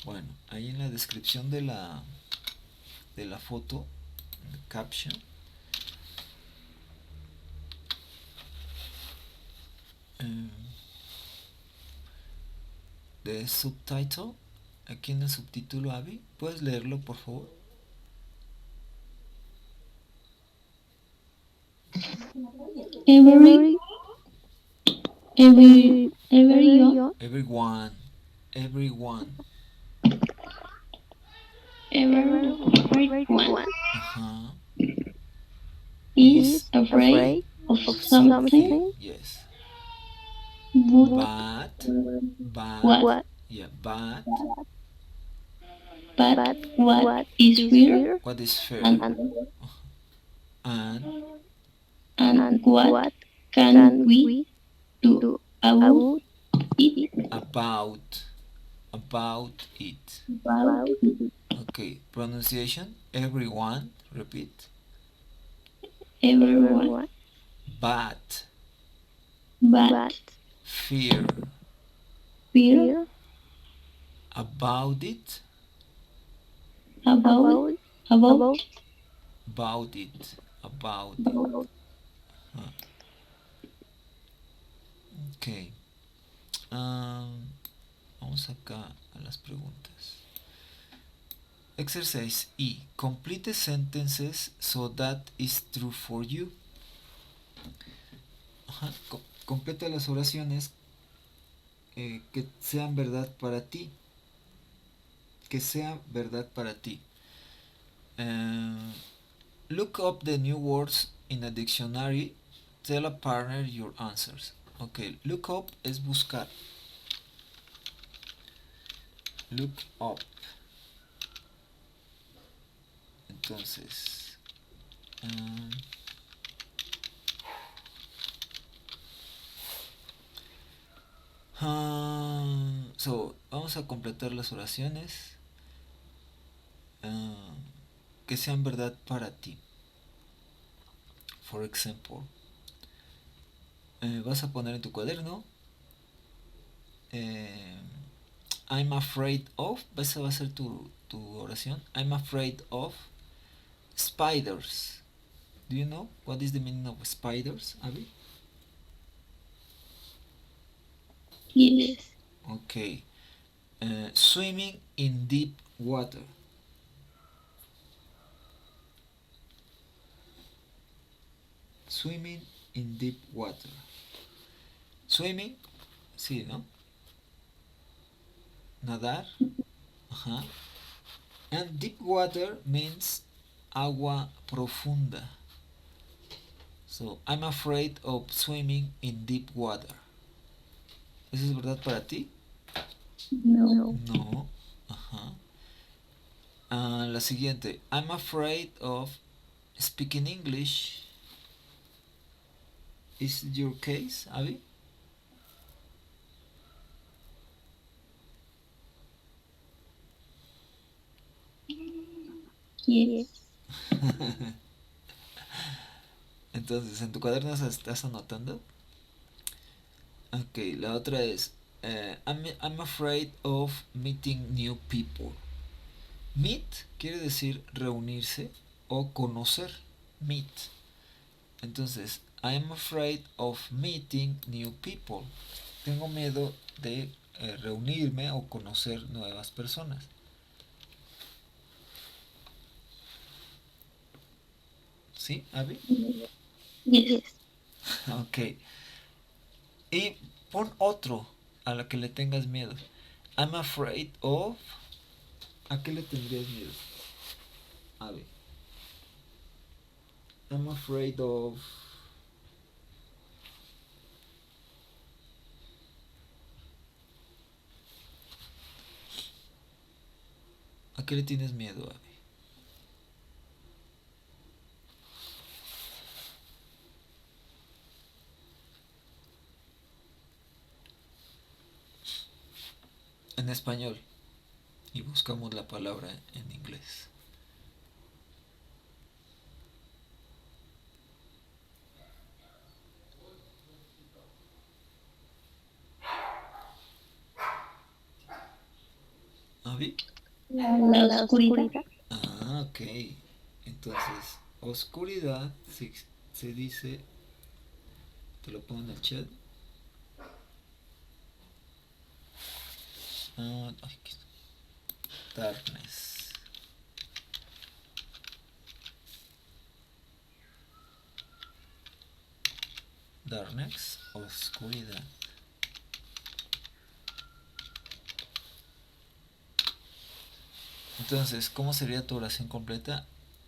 Bueno, ahí en la descripción de la foto, en el caption, de subtitle, aquí en el subtítulo, Abby, ¿puedes leerlo, por favor?
every, everyone,
Everyone. Everyone.
everyone
Uh-huh.
is
Is
afraid of
of
something,
something. Yes.
but
But. But.
what?
Yeah. But.
But what is fear,
What is fair?
and
And
what can we do about it?
about. About it.
About it.
Okay. Pronunciation. Everyone. Repeat.
Everyone,
But.
but
Fear.
fear
About it.
about about
About it. About it. Huh. Ok. Vamos acá a las preguntas. Exercise E. Complete sentences so that is true for you. Ajá. Completa las oraciones que sean verdad para ti. Que sea verdad para ti. Look up the new words in a dictionary. Tell a partner your answers. Ok, look up es buscar. Look up. Entonces, um, vamos a completar las oraciones que sean verdad para ti. For example, vas a poner en tu cuaderno I'm afraid of, esa va a ser tu oración. I'm afraid of spiders. Do you know what is the meaning of spiders, Abby?
yes,
Okay. Swimming in deep water. Swimming in deep water. Swimming, sí, ¿no? Nadar. Ajá. And deep water means agua profunda. So, I'm afraid of swimming in deep water. ¿Eso es verdad para ti?
no,
No. Ajá. La siguiente. I'm afraid of speaking English. Is it your case, Abby?
yes,
Entonces, ¿en tu cuaderno estás anotando? Ok, la otra es I'm afraid of meeting new people. Meet quiere decir reunirse o conocer. Meet. Entonces, I'm afraid of meeting new people. Tengo miedo de reunirme o conocer nuevas personas. ¿Sí, Abby?
yes,
Ok. Y pon otro a la que le tengas miedo. I'm afraid of... ¿A qué le tendrías miedo? Abby. I'm afraid of... ¿A qué le tienes miedo, Abby? En español. Y buscamos la palabra en inglés. ¿Abby?
la oscuridad,
Ah, ok. Entonces, oscuridad se dice... Te lo pongo en el chat. Ay, darkness. darkness, oscuridad. Entonces, ¿cómo sería tu oración completa?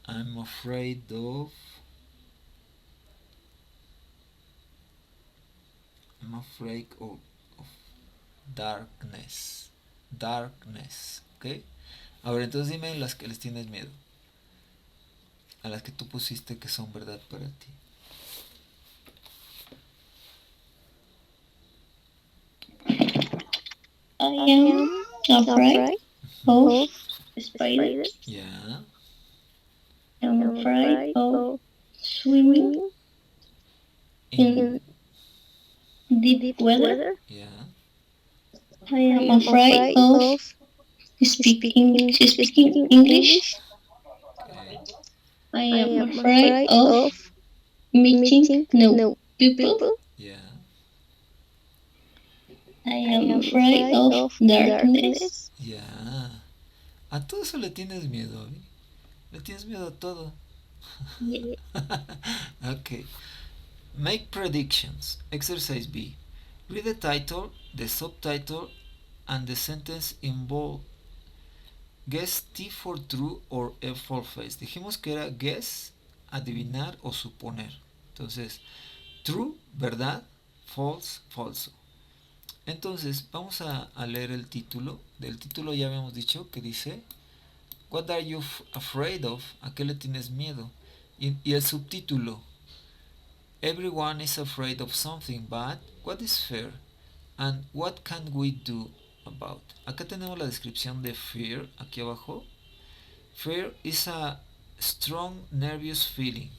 I'm afraid of... I'm afraid of darkness. Darkness, ¿ok? Ahora, entonces dime las que les tienes miedo. A las que tú pusiste que son verdad para ti.
I am afraid of spiders.
Yeah.
I'm afraid of swimming in deep weather.
Yeah.
I am afraid of speaking English.
Okay.
I am afraid of meeting new people.
Yeah.
I am afraid of darkness.
Yeah. A todo eso le tienes miedo, Abby. Le tienes miedo a todo.
Yeah.
Okay. Make predictions. Exercise B. Read the title, the subtitle, and the sentence in bold. Guess T for true or F for false. Dijimos que era guess, adivinar o suponer. Entonces, true, verdad, false, falso. Entonces, vamos a leer el título. Del título ya habíamos dicho que dice What are you afraid of? ¿A qué le tienes miedo? Y el subtítulo Everyone is afraid of something, but what is fear? And what can we do about? Acá tenemos la descripción de fear, aquí abajo. Fear is a strong nervous feeling.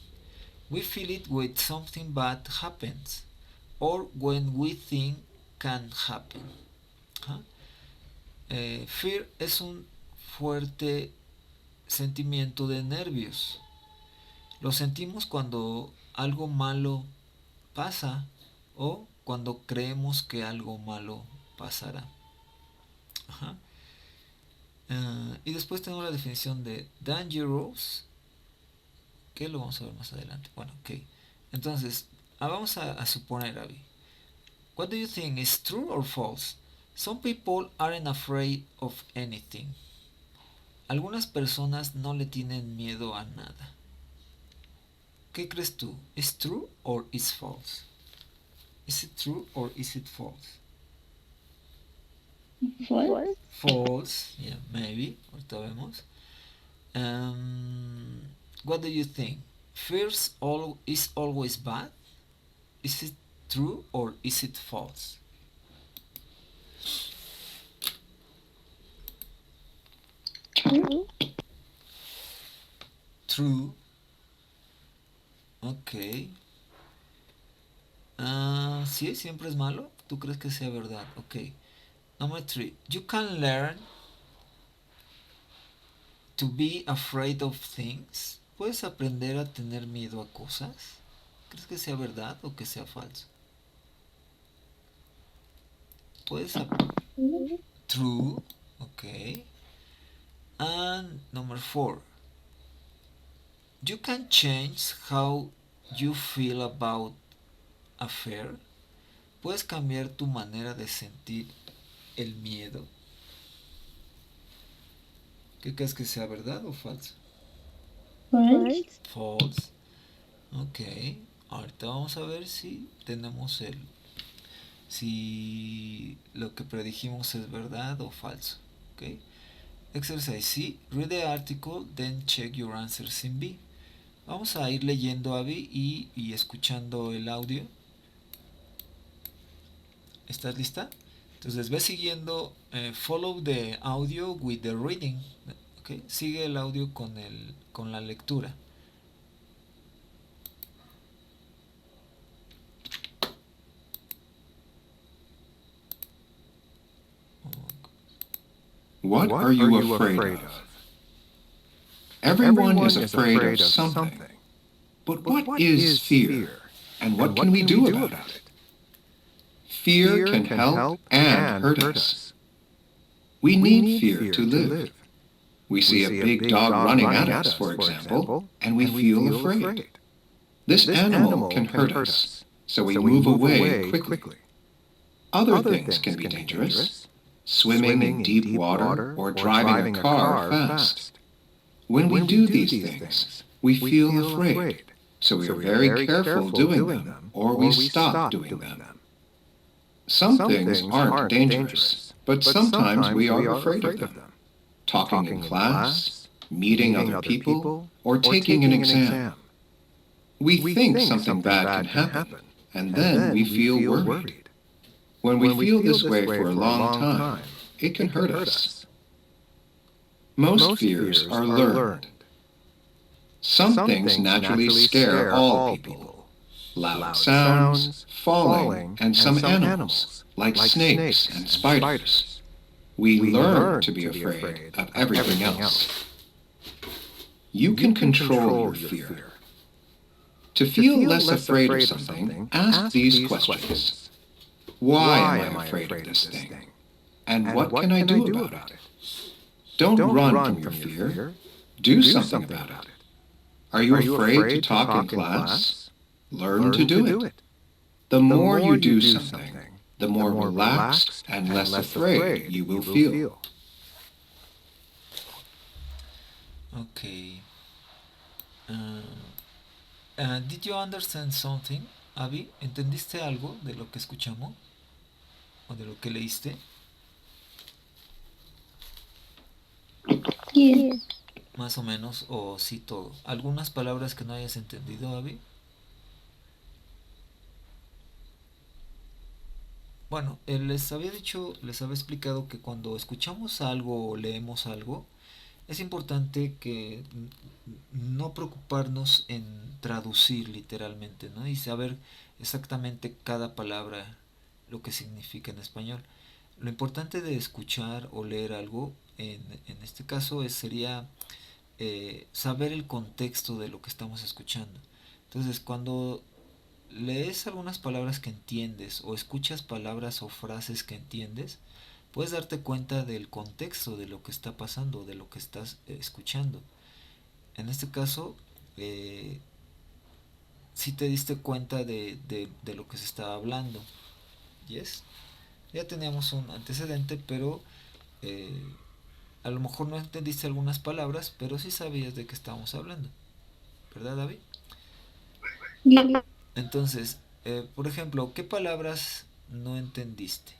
We feel it when something bad happens or when we think can happen. ¿Ah? Fear es un fuerte sentimiento de nervios. Lo sentimos cuando algo malo pasa o cuando creemos que algo malo pasará. Ajá. Y después tenemos la definición de dangerous, que lo vamos a ver más adelante. Bueno, ok. Entonces, vamos a suponer, Abby. What do you think is true or false? Some people aren't afraid of anything. Algunas personas no le tienen miedo a nada. ¿Qué crees tú? ¿Is true or is false? Is it true or is it false?
False.
False, yeah, maybe. Ahorita vemos. What do you think? Fear is always bad? Is it true or is it false?
True.
True. Ok. ¿Sí? ¿Siempre es malo? ¿Tú crees que sea verdad? Ok. Number 3. You can learn to be afraid of things. ¿Puedes aprender a tener miedo a cosas? ¿Crees que sea verdad o que sea falso? Puedes True. Ok. And number 4. You can change how you feel about a fear. Puedes cambiar tu manera de sentir el miedo. ¿Qué crees que sea verdad o falso?
False.
False. Ok. Ahorita vamos a ver si tenemos si lo que predijimos es verdad o falso. Ok. Exercise C. Read the article, then check your answers in B. Vamos a ir leyendo, Abby, y escuchando el audio. ¿Estás lista? Entonces ve siguiendo, follow the audio with the reading. ¿Okay? Sigue el audio con la lectura.
What are you afraid of? Everyone is afraid of something. But what is fear? And what can we do about it? Fear can help and hurt us. We need fear to live. We see a big dog running at us, for example, and we feel afraid. This animal can hurt us, so we move away quickly. Other things can be dangerous. Swimming in deep water or driving a car fast. When we do these things, we feel afraid, so we are very careful doing them, or we stop doing them. Some things aren't dangerous, but sometimes we are afraid of them. Talking in class, meeting other people, or taking an exam. We think something bad can happen, and then we feel worried. When we feel this way for a long time, it can hurt us. Most fears are learned. Some things naturally scare all people. Loud sounds, falling, and some animals, like snakes and spiders. We learn to be afraid of everything else. You can control your fear. To feel less afraid of something, ask these questions. Why am I afraid of this thing? And what can I do about it? Don't run from your fear. Do something about it. Are you afraid to talk in class? Learn to do it. The more you do something, the more relaxed and less afraid you will feel.
Okay. Did you understand something, Abby? ¿Entendiste algo de lo que escuchamos? ¿O de lo que leíste?
Yes.
Más o menos, o sí todo. ¿Algunas palabras que no hayas entendido, Abby? Bueno, les había dicho, les había explicado que cuando escuchamos algo o leemos algo, es importante que no preocuparnos en traducir literalmente, ¿no? Y saber exactamente cada palabra lo que significa en español. Lo importante de escuchar o leer algo, en este caso, sería saber el contexto de lo que estamos escuchando. Entonces, cuando lees algunas palabras que entiendes o escuchas palabras o frases que entiendes, puedes darte cuenta del contexto de lo que está pasando, de lo que estás escuchando. En este caso, si te diste cuenta de lo que se estaba hablando. ¿Yes? Ya teníamos un antecedente, pero a lo mejor no entendiste algunas palabras, pero sí sabías de qué estábamos hablando. ¿Verdad, David?
Yes.
Entonces, por ejemplo, ¿qué palabras no entendiste?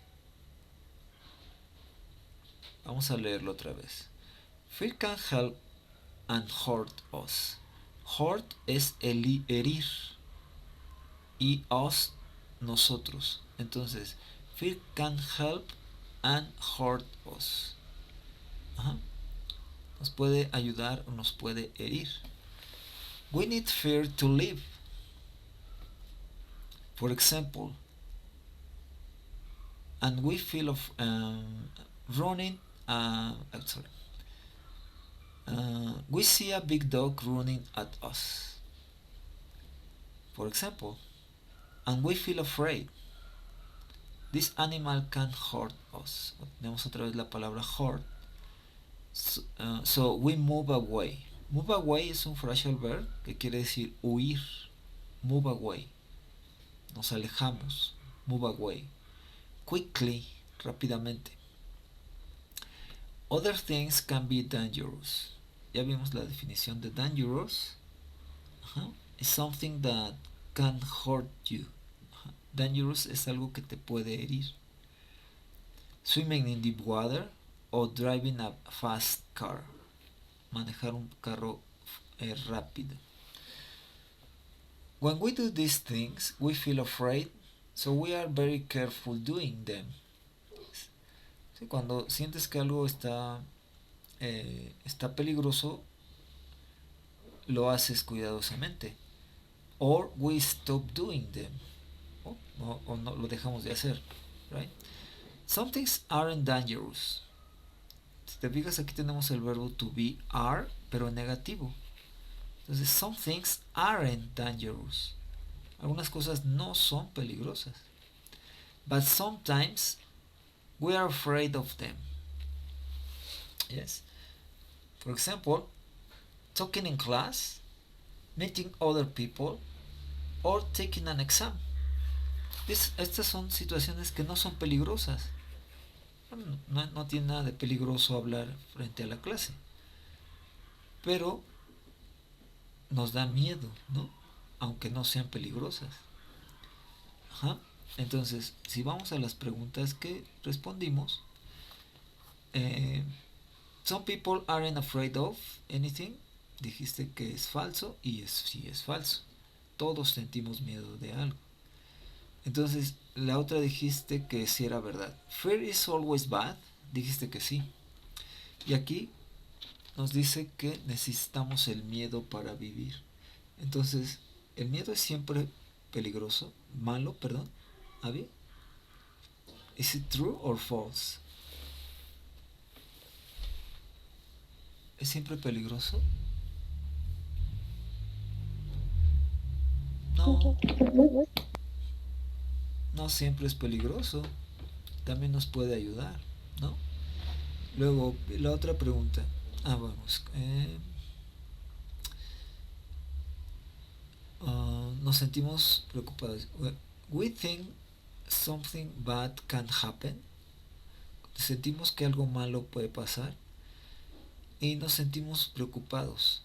Vamos a leerlo otra vez. Fear can help and hurt us. Hurt es herir y us, nosotros. Entonces, fear can help and hurt us. Ajá. Nos puede ayudar o nos puede herir. We need fear to live. For example, and we feel of running. We see a big dog running at us. For example, and we feel afraid. This animal can hurt us. Tenemos otra vez la palabra hurt. So we move away. Move away es un phrasal verb que quiere decir huir. Move away. Nos alejamos. Move away. Quickly, rápidamente. Other things can be dangerous. Ya vimos la definición de dangerous. It's something that can hurt you. Dangerous es algo que te puede herir. Swimming in deep water o driving a fast car. Manejar un carro rápido. When we do these things, we feel afraid, so we are very careful doing them. Sí, cuando sientes que algo está peligroso, lo haces cuidadosamente. Or we stop doing them. O no lo dejamos de hacer. Right? Some things aren't dangerous. Si te fijas, aquí tenemos el verbo to be, are, pero en negativo. Entonces, some things aren't dangerous. Algunas cosas no son peligrosas. But sometimes we are afraid of them. Yes. For example, talking in class, meeting other people, or taking an exam. Estas son situaciones que no son peligrosas. No tiene nada de peligroso hablar frente a la clase, pero nos da miedo, ¿no? Aunque no sean peligrosas. Ajá. Entonces, si vamos a las preguntas que respondimos, some people aren't afraid of anything. Dijiste que es falso y sí es falso. Todos sentimos miedo de algo. Entonces, la otra dijiste que sí era verdad. Fear is always bad. Dijiste que sí. Y aquí nos dice que necesitamos el miedo para vivir. Entonces, el miedo es siempre peligroso, malo, perdón. ¿Abby? Is it true or false? ¿Es siempre peligroso? No, no siempre es peligroso. También nos puede ayudar, ¿no? Luego, la otra pregunta. Vamos. Nos sentimos preocupados. We think something bad can happen. Sentimos que algo malo puede pasar y nos sentimos preocupados.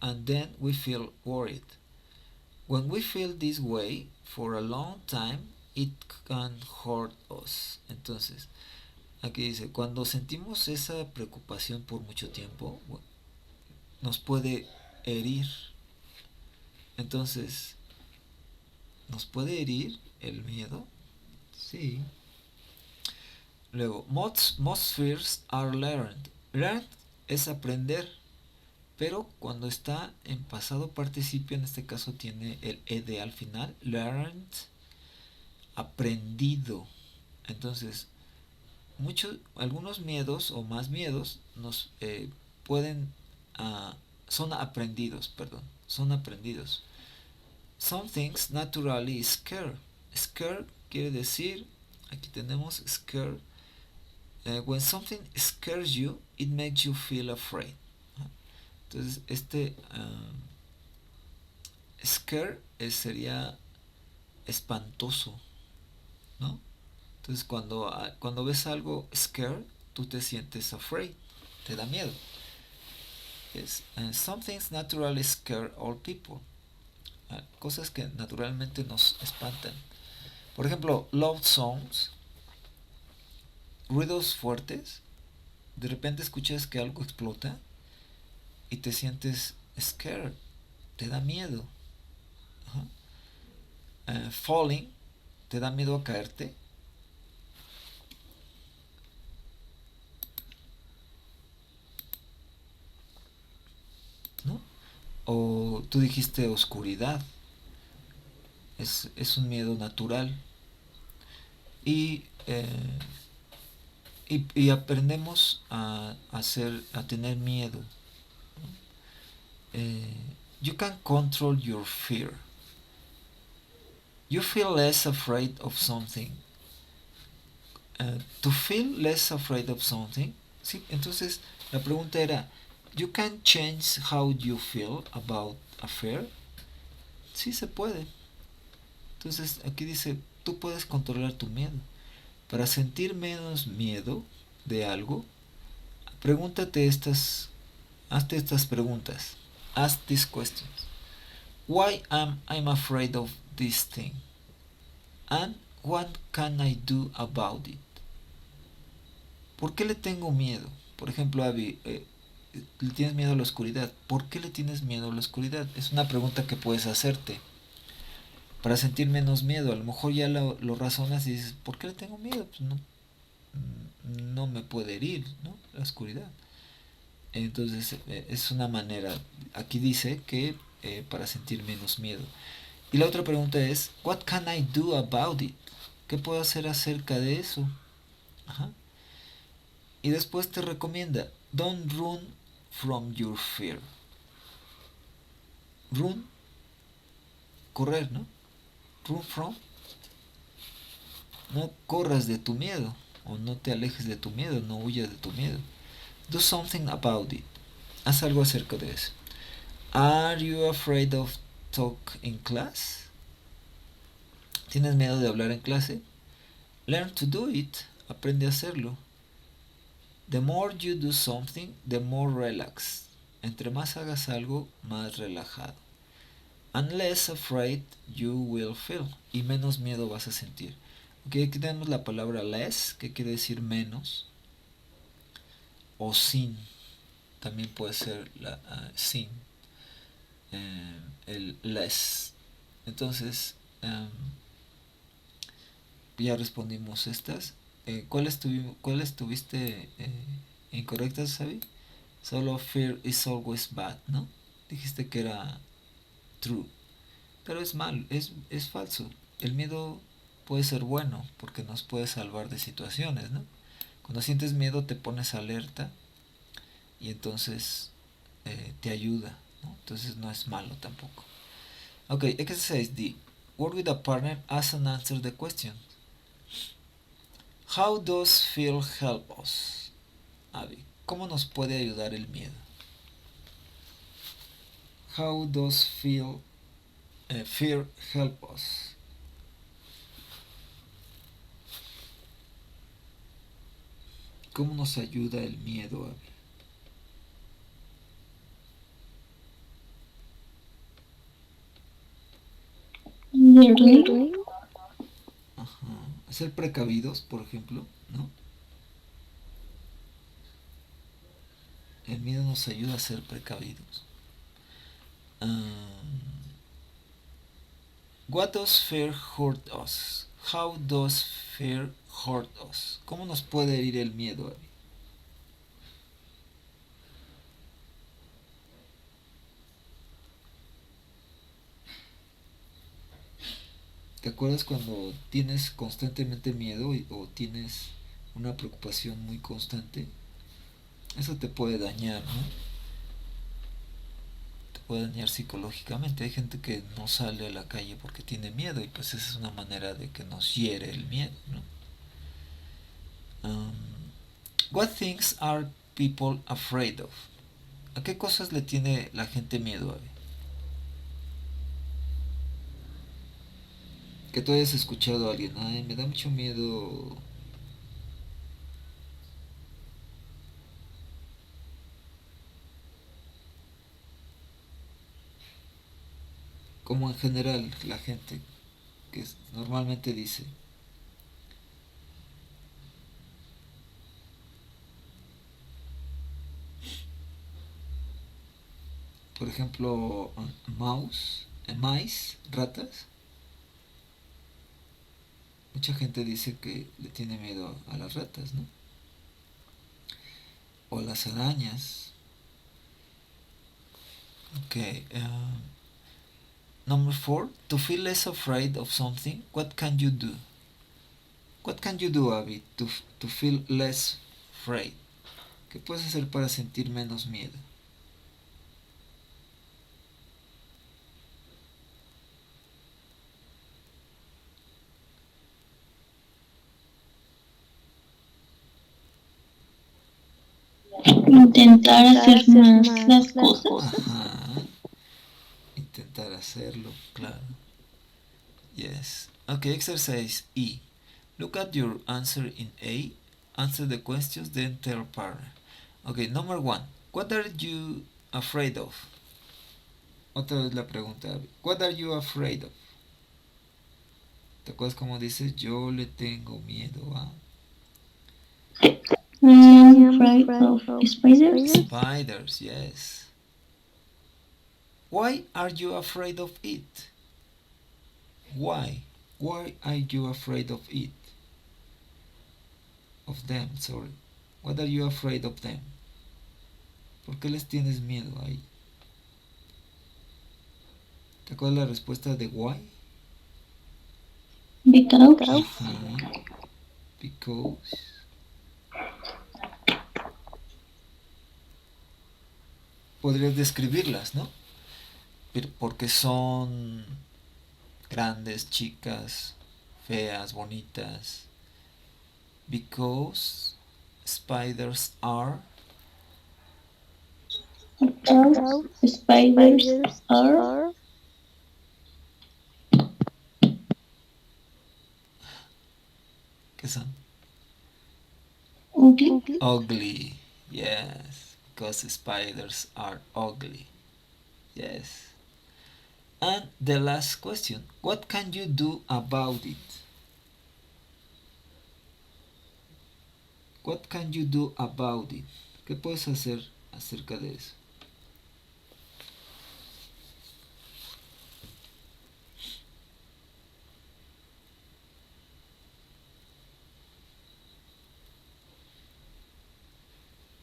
And then we feel worried. When we feel this way for a long time, it can hurt us. Entonces, aquí dice, cuando sentimos esa preocupación por mucho tiempo, nos puede herir. Entonces, ¿nos puede herir el miedo? Sí. Luego, most fears are learned. Learned es aprender, pero cuando está en pasado participio, en este caso tiene el ed al final. Learned, aprendido. Entonces, algunos miedos o más miedos nos pueden son aprendidos. Some things naturally scare. Scare quiere decir, aquí tenemos scare. When something scares you, it makes you feel afraid. Entonces, scare sería espantoso, ¿no? Entonces, cuando ves algo scare, tú te sientes afraid, te da miedo. Some things naturally scare all people. Cosas que naturalmente nos espantan. Por ejemplo, loud sounds, ruidos fuertes. De repente escuchas que algo explota y te sientes scared, te da miedo. Falling, te da miedo a caerte. ¿No? O tú dijiste oscuridad. Es un miedo natural. Y aprendemos a tener miedo. You can control your fear. You feel less afraid of something. To feel less afraid of something. Sí, entonces la pregunta era, you can change how you feel about a fear. Sí se puede. Entonces aquí dice, tú puedes controlar tu miedo. Para sentir menos miedo de algo, hazte estas preguntas. Ask these questions. Why am I afraid of this thing? And what can I do about it? ¿Por qué le tengo miedo? Por ejemplo, Abby, le tienes miedo a la oscuridad. ¿Por qué le tienes miedo a la oscuridad? Es una pregunta que puedes hacerte para sentir menos miedo. A lo mejor ya lo razonas y dices, ¿por qué le tengo miedo? Pues no me puede herir, ¿no? La oscuridad. Entonces es una manera. Aquí dice que para sentir menos miedo. Y la otra pregunta es, what can I do about it? ¿Qué puedo hacer acerca de eso? Ajá. Y después te recomienda, don't run from your fear. Run, correr, ¿no? Run from. No corras de tu miedo, o no te alejes de tu miedo, no huyas de tu miedo. Do something about it. Haz algo acerca de eso. Are you afraid of talk in class? ¿Tienes miedo de hablar en clase? Learn to do it. Aprende a hacerlo. The more you do something, the more relaxed. Entre más hagas algo, más relajado. And less afraid you will feel. Y menos miedo vas a sentir. Ok, aquí tenemos la palabra less, que quiere decir menos. O sin. También puede ser sin. El less. Entonces, ya respondimos estas. ¿Cuáles tuviste incorrectas, Sabi? Solo fear is always bad, ¿no? Dijiste que era true. Pero es mal, es falso. El miedo puede ser bueno porque nos puede salvar de situaciones, ¿no? Cuando sientes miedo te pones alerta y entonces te ayuda, ¿no? Entonces no es malo tampoco. Ok, exercise D. Work with a partner as and answer the question. How does fear help us? Abby, ¿cómo nos puede ayudar el miedo? How does fear help us? ¿Cómo nos ayuda el miedo, Abby?
Learning.
Ajá. Ser precavidos, por ejemplo, ¿no? El miedo nos ayuda a ser precavidos. What does fear hurt us? How does fear hurt us? ¿Cómo nos puede herir el miedo, Abby? ¿Te acuerdas cuando tienes constantemente miedo o tienes una preocupación muy constante? Eso te puede dañar, ¿no? Te puede dañar psicológicamente. Hay gente que no sale a la calle porque tiene miedo y pues esa es una manera de que nos hiere el miedo, ¿no? What things are people afraid of? ¿A qué cosas le tiene la gente miedo, Abby? Que tú hayas escuchado a alguien, ay, me da mucho miedo. Como en general la gente que normalmente dice. Por ejemplo, maíz, ratas. Mucha gente dice que le tiene miedo a las ratas, ¿no? O a las arañas. Ok. Number 4. To feel less afraid of something, what can you do? What can you do, Abby, to feel less afraid? ¿Qué puedes hacer para sentir menos miedo?
Intentar hacer más las cosas.
Ajá. Intentar hacerlo, claro. Yes. Okay, exercise E. Look at your answer in A. Answer the questions, then tell partner. Okay, number 1. What are you afraid of? Otra vez la pregunta. What are you afraid of? ¿Te acuerdas cómo dices? Yo le tengo miedo a...
I am afraid of spiders.
Spiders, yes. Why are you afraid of it? Why? Why are you afraid of it? Of them, sorry. What are you afraid of them? ¿Por qué les tienes miedo ahí? ¿Te acuerdas la respuesta de why?
Because.
Ajá. Because. Podrías describirlas, ¿no? Porque son grandes, chicas, feas, bonitas. Because spiders are...
Because spiders are
¿Qué son?
Ugly.
Ugly. Yes. Because spiders are ugly. Yes. And the last question. What can you do about it? What can you do about it? ¿Qué puedes hacer acerca de eso?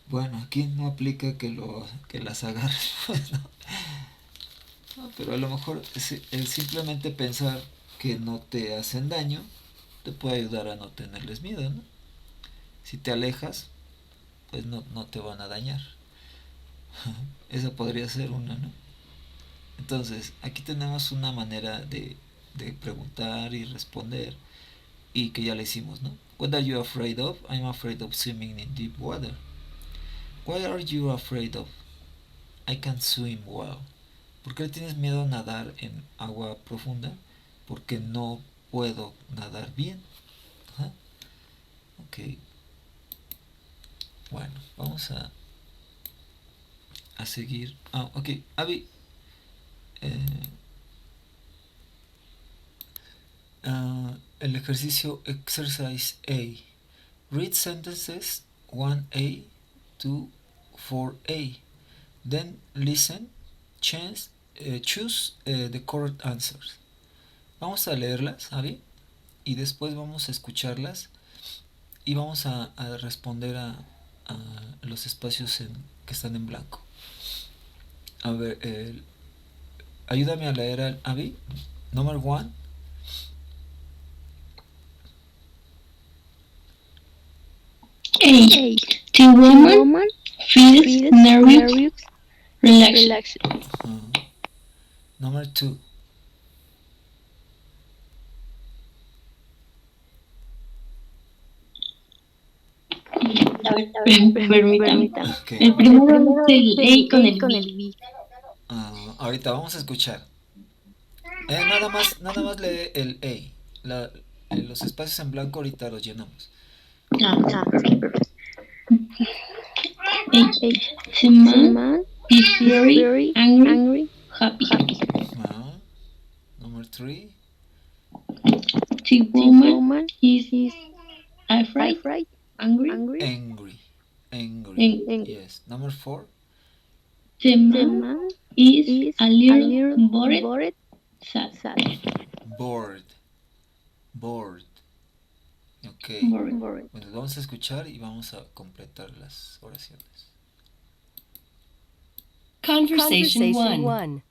Bueno, aquí no aplica que las agarres, pues, ¿no? No, pero a lo mejor el simplemente pensar que no te hacen daño te puede ayudar a no tenerles miedo, ¿no? Si te alejas, pues no te van a dañar. Esa podría ser una, ¿no? Entonces, aquí tenemos una manera de preguntar y responder y que ya le hicimos, ¿no? What are you afraid of? I'm afraid of swimming in deep water. What are you afraid of? I can swim well. ¿Por qué tienes miedo a nadar en agua profunda? Porque no puedo nadar bien. Ajá. Ok. Bueno, vamos a seguir. Ah, ok. Abby. El ejercicio exercise A. Read sentences 1A to 4A. Then listen, choose the correct answers. Vamos a leerlas, Abby, y después vamos a escucharlas y vamos a responder a los espacios que están en blanco. A ver, ayúdame a leer al Abby. Number 1.
A. The woman feels nervous, relaxed.
Number 2.
Permítame.
Okay.
El primero es el A con el B.
Ahorita vamos a escuchar. Nada más lee el A. Los espacios en blanco ahorita los llenamos.
The man is very angry, happy.
Number 3.
The woman is afraid, angry.
Yes. Number 4.
The man is a little bored, sad.
Bored. Ok.
Bored.
Bueno, vamos a escuchar y vamos a completar las oraciones.
Conversation 1.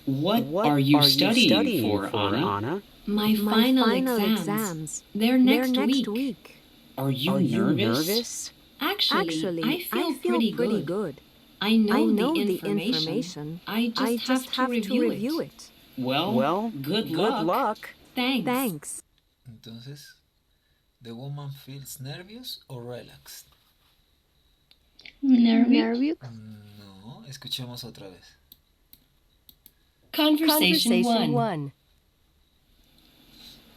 What are you studying for, Anna?
My final exams. They're next week.
Are you nervous?
Actually, I feel pretty good. I know the information. I just have to review it.
Well, good luck.
Thanks.
Entonces, the woman feels nervous or relaxed.
Nervous.
No, escuchemos otra vez.
Conversation 1.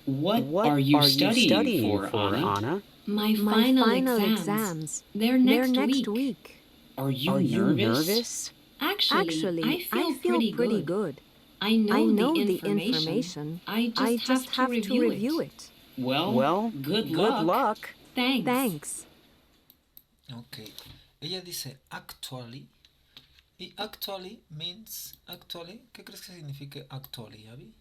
What are you studying for, Anna?
My final exams. They're next week.
Are you nervous?
Actually, I feel pretty good. I know the information. I just have to review it.
Well, good luck.
Thanks.
Ok. Ella dice actually. Y actually means actually. ¿Qué crees que significa actually, Abby?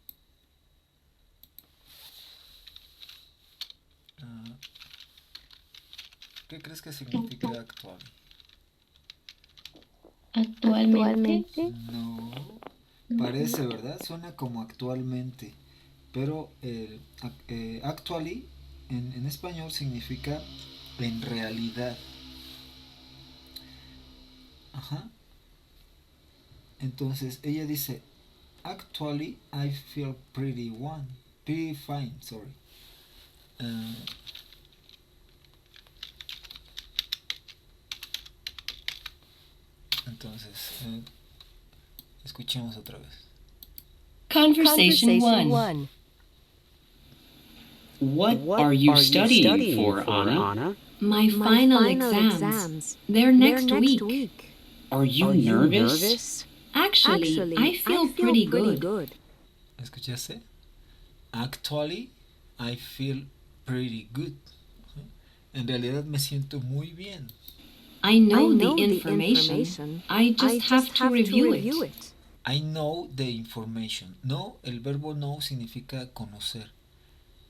¿Qué crees que significa actually?
Actualmente.
No. Parece, ¿verdad? Suena como actualmente. Pero actually en español significa en realidad. Ajá. Entonces ella dice, actually I feel pretty fine, sorry. Entonces, escuchemos otra vez.
Conversation 1.
What are you studying for, Anna?
My final exams. They're next week.
Are you nervous?
Actually, I feel pretty good.
¿Escuchaste? Actually, I feel pretty good. En realidad me siento muy bien.
I know the information. I just have to review it.
I know the information. No, el verbo know significa conocer.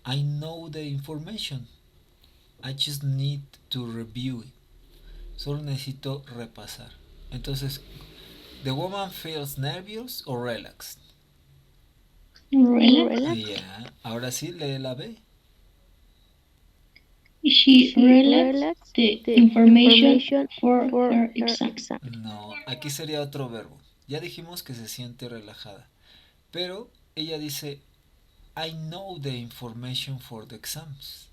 I know the information. I just need to review it. Solo necesito repasar. Entonces, the woman feels nervous or relaxed.
Relax.
Yeah. Ahora sí, lee la B.
She relaxed the information for her exam.
No, aquí sería otro verbo. Ya dijimos que se siente relajada. Pero ella dice, I know the information for the exams.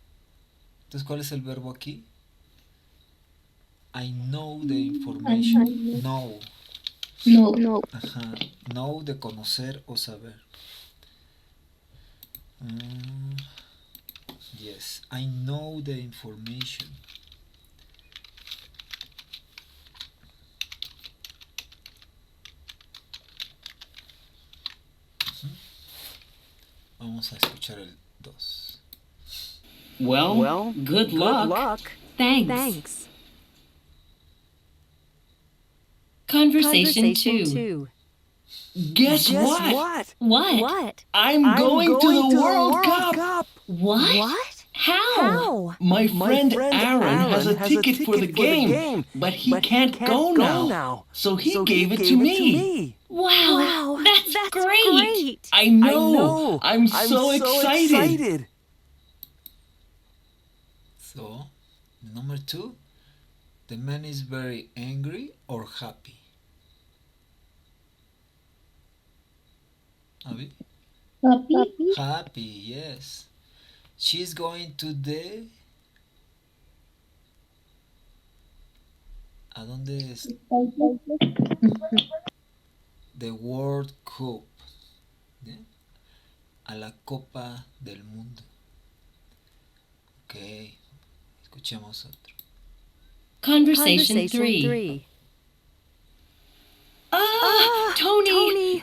Entonces, ¿cuál es el verbo aquí? I know the information. Know.
No.
Ajá. Know de conocer o saber. Yes, I know the information. Vamos a escuchar el 2.
Well, good luck.
Thanks.
Conversation 2.
Guess what?
What?
I'm going to the World Cup.
What? How?
My friend Aaron has a ticket for the game, but he can't go now. So he gave it to me.
Wow, that's great.
I know. I'm so excited.
So, number 2, the man is very angry or happy. Abby?
Happy.
Happy, yes. She's going to the... ¿A dónde es? The World Cup. ¿Yeah? A la Copa del Mundo. Ok. Escuchemos otro.
Conversation 3. Tony!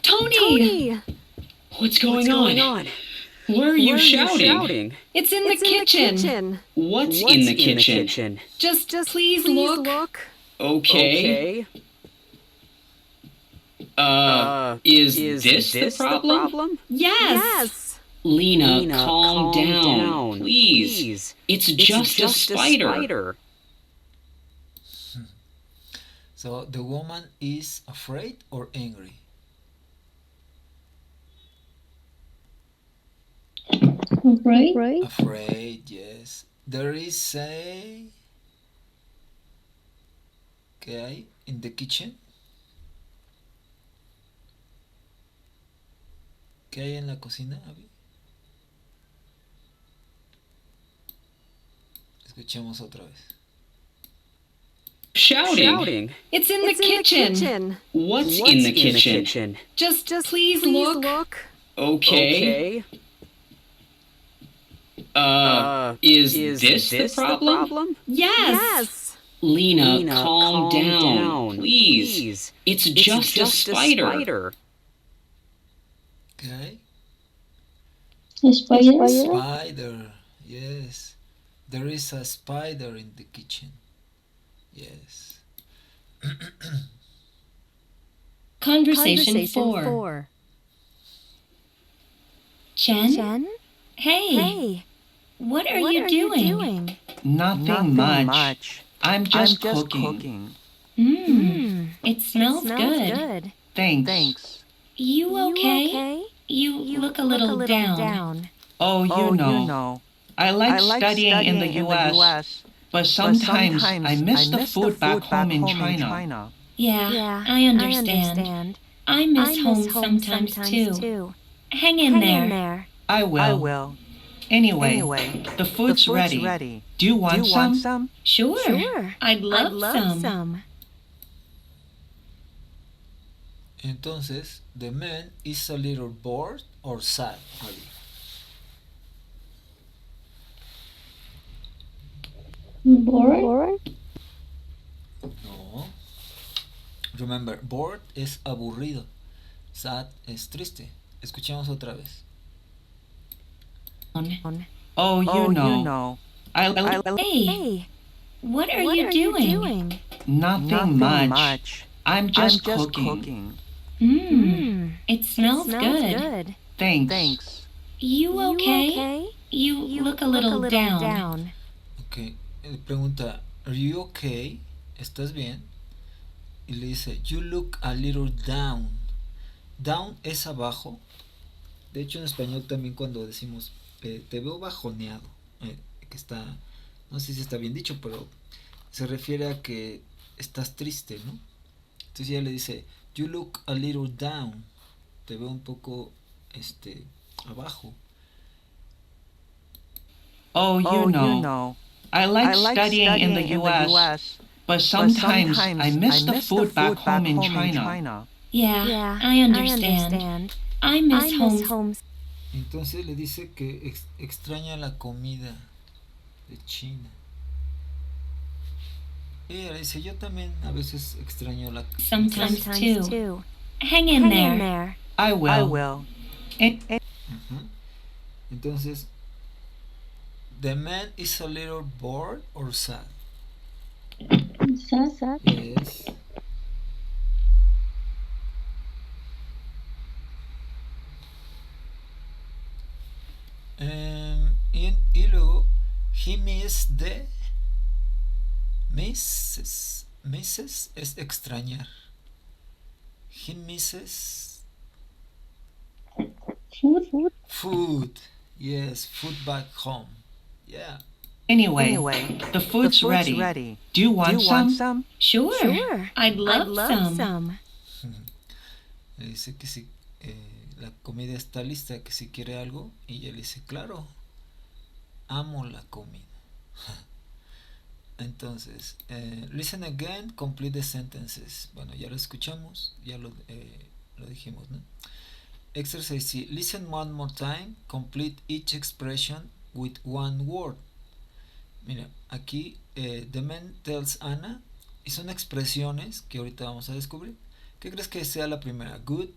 What's going on? Where are you shouting?
It's in the kitchen.
What's in the kitchen?
Just please look.
Okay. Is this the problem?
Yes.
Lena, calm down, please. It's just a spider.
So, the woman is afraid or angry?
Afraid.
Afraid, yes. There is a... ¿Qué hay in the kitchen? ¿Qué hay en la cocina, Abby? Escuchemos otra vez.
Shouting.
It's in the kitchen.
What's in the kitchen?
Just please look.
Okay. Is this the problem?
Yes.
Lena, calm down, please. It's just a spider.
Okay.
Spider.
Spider, yes. There is a spider in the kitchen. Yes.
Conversation 4. Chen? Hey. What are you doing?
Nothing much. I'm just cooking.
It smells good.
Thanks.
You okay? You look a little down.
Oh, you know. I like studying in the U.S., but sometimes I miss the food back home in China.
Yeah, I understand. I miss home sometimes too. Hang in there.
I will. Anyway, the food's ready. Do you want some?
Sure. I'd love some.
Entonces, the man is a little bored or sad, Abby?
Bored?
No. Remember, bored es aburrido. Sad es triste. Escuchemos otra vez.
Oh, you know.
Hey, what are you doing?
Nothing much. I'm just cooking.
It smells good.
Thanks.
You okay? You look a little down.
Ok. Le pregunta, ¿Are you okay? ¿Estás bien? Y le dice, You look a little down. Down es abajo. De hecho, en español también cuando decimos, te veo bajoneado, que está, no sé si está bien dicho, pero se refiere a que estás triste, ¿no? Entonces ella le dice, You look a little down. Te veo un poco, abajo.
Oh, you know. I like studying in the US, but sometimes I miss the food back home in China.
Yeah, I understand. I miss home.
Entonces le dice que extraña la comida de China. Y ella le dice, yo también a veces extraño la comida.
Sometimes too. Hang in there.
I will.
Entonces, the man is a little bored or sad?
Sad.
Yes. Y luego, he missed the misses. Misses es extrañar. He misses food. Yes, food back home. Yeah.
Anyway, the food's ready. Do you want some?
Sure. I'd love some.
Le dice que si la comida está lista, que si quiere algo, y ella le dice, claro, amo la comida. Entonces, listen again, complete the sentences. Bueno, ya lo escuchamos, ya lo dijimos, ¿no? Exercise C. Listen one more time, complete each expression with one word. Mira, aquí the man tells Anna, y son expresiones que ahorita vamos a descubrir. ¿Qué crees que sea la primera? Good.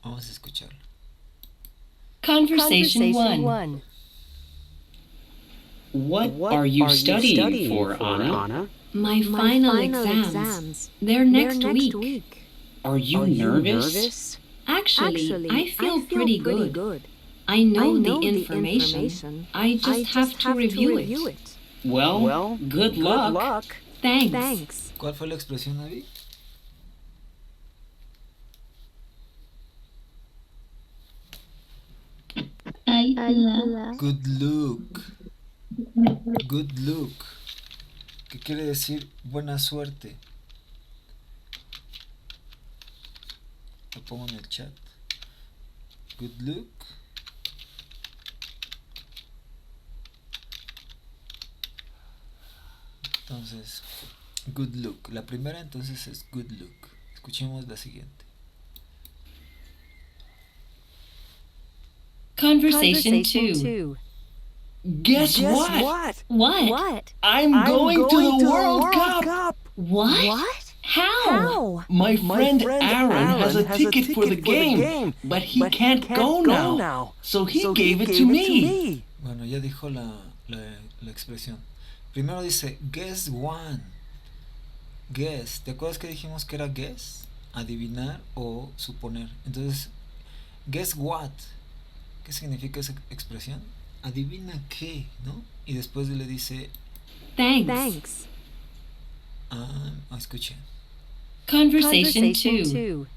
Vamos a escucharlo.
Conversation 1.
What are you studying for, Anna?
My final exams.
They're next week.
Are you nervous?
Actually, I feel pretty good. I know the information. I just have to review it.
Well, good luck.
Thanks.
¿Cuál fue la expresión, David? Good look. Good look. ¿Qué quiere decir buena suerte? Lo pongo en el chat. Good look. Entonces, good look. La primera entonces es good look. Escuchemos la siguiente.
Conversation 2.
Guess what?
What?
I'm going to the World Cup.
What? How?
My friend Aaron has a ticket for the game, but he can't go now. So he gave it to me.
Bueno, ya dijo la expresión. Primero dice, guess one. Guess. ¿Te acuerdas que dijimos que era guess? Adivinar o suponer. Entonces, guess what? ¿Qué significa esa expresión? Adivina qué, ¿no? Y después le dice,
Thanks.
Escuche.
Conversation 2.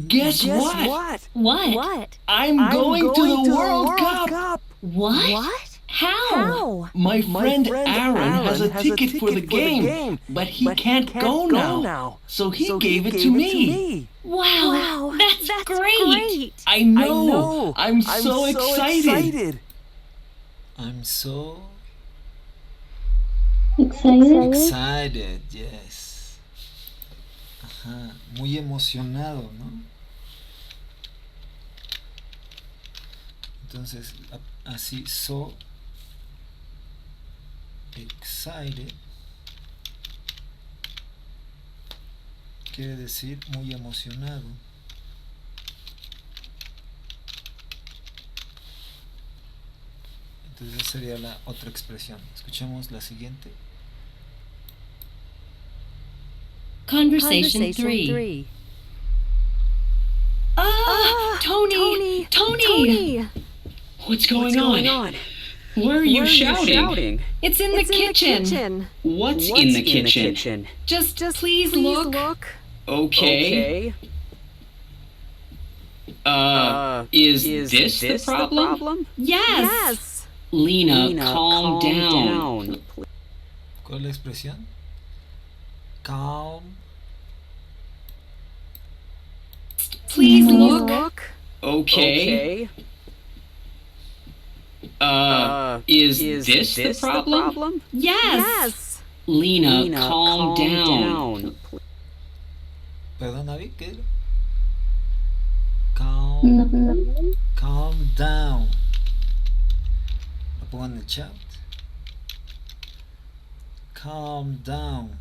Guess what?
What?
I'm going to the World Cup.
What? How?
My friend Aaron has a ticket for the game, but he can't go now. So he gave it to me.
Wow, that's great.
I know. I'm so excited.
I'm so
Excited.
yes. Ajá, muy emocionado, ¿no? Entonces, así, so excited quiere decir muy emocionado. Entonces esa sería la otra expresión. Escuchemos la siguiente.
Conversation 3. Tony!
What's going on? Where are you shouting?
It's in the kitchen.
What's in the kitchen?
Just please look.
Okay. Is this the problem?
Yes.
Lena, calm down.
¿Cuál es la expresión? Calm.
Please look.
Okay. Is this the problem?
Yes.
Lena, calm down.
Perdón, Abby, ¿qué? Calm down. Lo pongo en el chat. Calm down.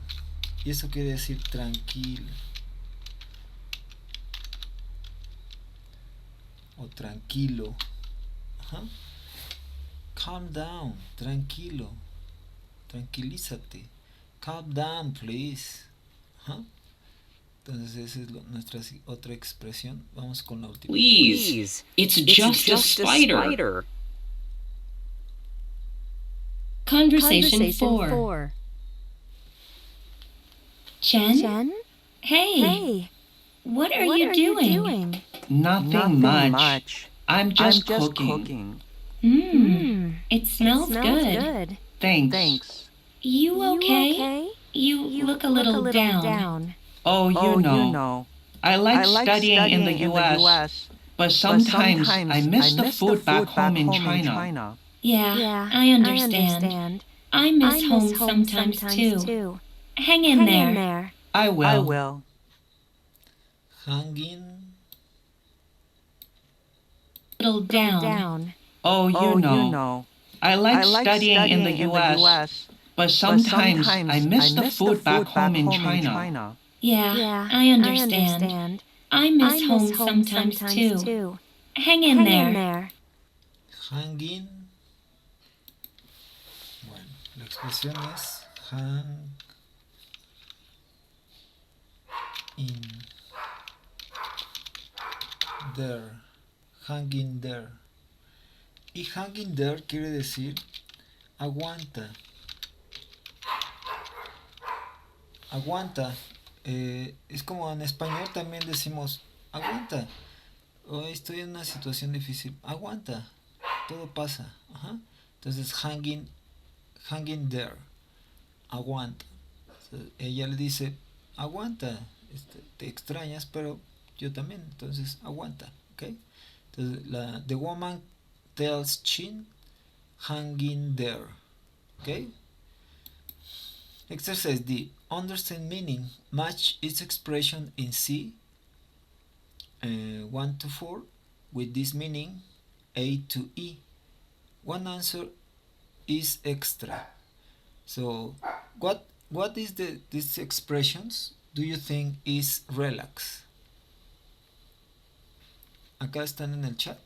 Y eso quiere decir tranquilo. O tranquilo. Ajá. Calm down. Tranquilo. Tranquilízate. Calm down, please. Ajá. Entonces esa es nuestra otra expresión. Vamos con la última.
Please, it's just a spider.
Conversation 4. Chen? Hey. What are you doing?
Nothing much. I'm just cooking.
It smells good.
Thanks.
You okay? You look a little down.
Oh, you know. I like studying in the US, but sometimes I miss the food back home in China.
Yeah, I understand. I miss home sometimes too. Hang in there.
I will.
Hanging.
Little down.
Oh, you know. I like studying in the US, but sometimes I miss the food back home in China.
Yeah, I understand. I miss home sometimes too. Hang in there.
Hanging. Bueno, la expresión es hang in there. Hanging there. Y hanging there quiere decir aguanta. Aguanta. Es como en español también decimos aguanta. Hoy estoy en una situación difícil. Aguanta. Todo pasa. Ajá. Entonces hanging there. Aguanta. Ella le dice aguanta. Te extrañas, pero yo también. Entonces aguanta. ¿Okay? Entonces the woman tells Chin hanging there. ¿Okay? Exercise D. Understand meaning. Match its expression in C 1 to 4 with this meaning A to E. One answer is extra. So what is these expressions do you think is relax? Acá están en el chat.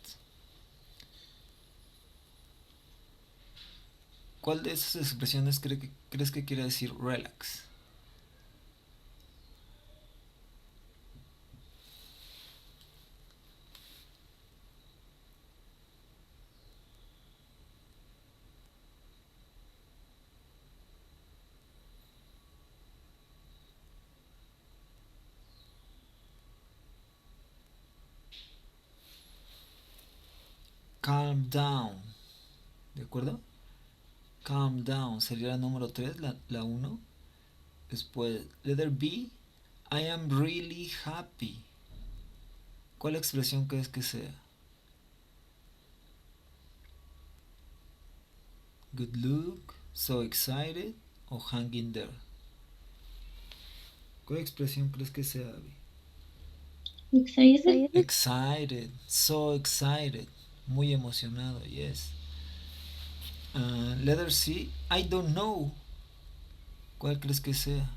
¿Cuál de esas expresiones crees que quiere decir relax? Calm down. ¿De acuerdo? Calm down sería la número 3, la 1. Después, letter B, I am really happy. ¿Cuál expresión crees que sea? Good look, so excited o hanging there. ¿Cuál expresión crees que sea, Abby?
Excited.
Excited, so excited. muy emocionado, yes. Letter C, I don't know. ¿Cuál crees que sea?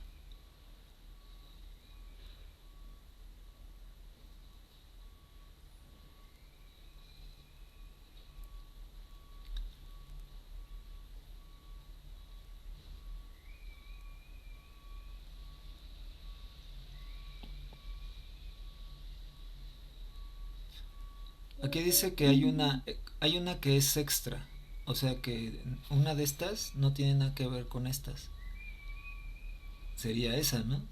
Aquí dice que hay una que es extra. O sea que una de estas no tiene nada que ver con estas. Sería esa, ¿no?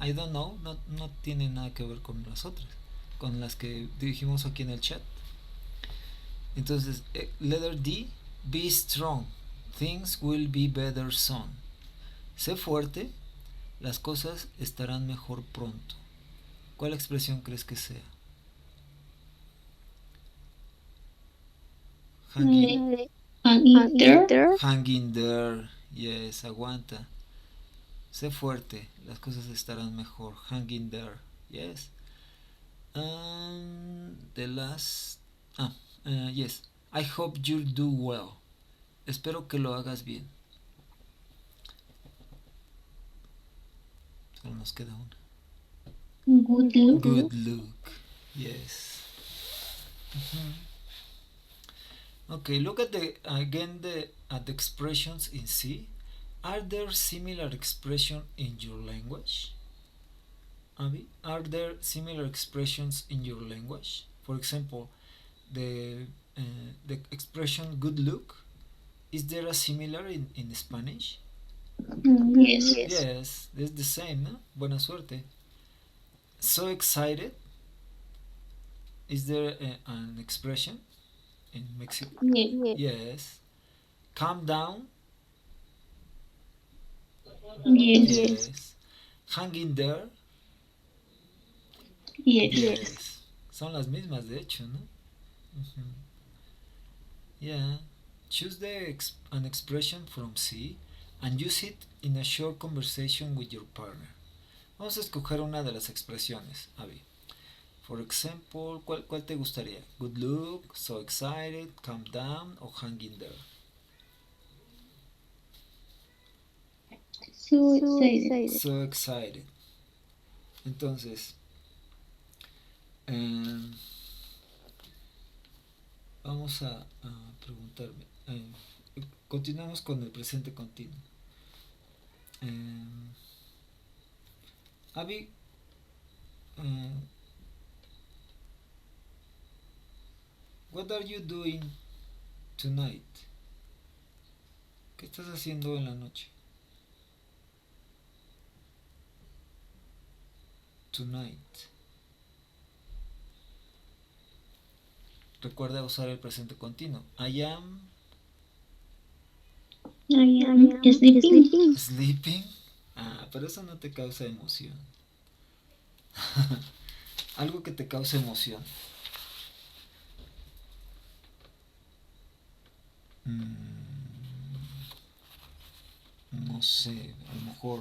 I don't know, no tiene nada que ver con las otras, con las que dijimos aquí en el chat. Entonces, letter D, be strong, things will be better soon. Sé fuerte, las cosas estarán mejor pronto. ¿Cuál expresión crees que sea?
Hang in there.
Hang in there, yes, aguanta. Sé fuerte, las cosas estarán mejor. Hang in there, yes. The last, yes. I hope you'll do well. Espero que lo hagas bien. Solo nos queda una.
Good luck.
Good luck, yes. Okay, look at the expressions in C. Are there similar expressions in your language? Abby, are there similar expressions in your language? For example, the expression good look, is there a similar in Spanish?
Yes.
Yes, it's the same, no? Buena suerte. So excited, is there an expression in Mexico? Yes. Calm down.
Yes.
Hang in there.
Yes.
Son las mismas, de hecho, ¿no? Yeah. Choose an expression from C and use it in a short conversation with your partner. Vamos a escoger una de las expresiones, Abby. For example, ¿cuál te gustaría? Good look, so excited, calm down o hang in there. So excited. Entonces, vamos a preguntarme. Continuamos con el presente continuo. Abby, what are you doing tonight? ¿Qué estás haciendo en la noche? Tonight. Recuerda usar el presente continuo. I am
Sleeping.
sleeping. Pero eso no te causa emoción. Algo que te cause emoción. No sé, a lo mejor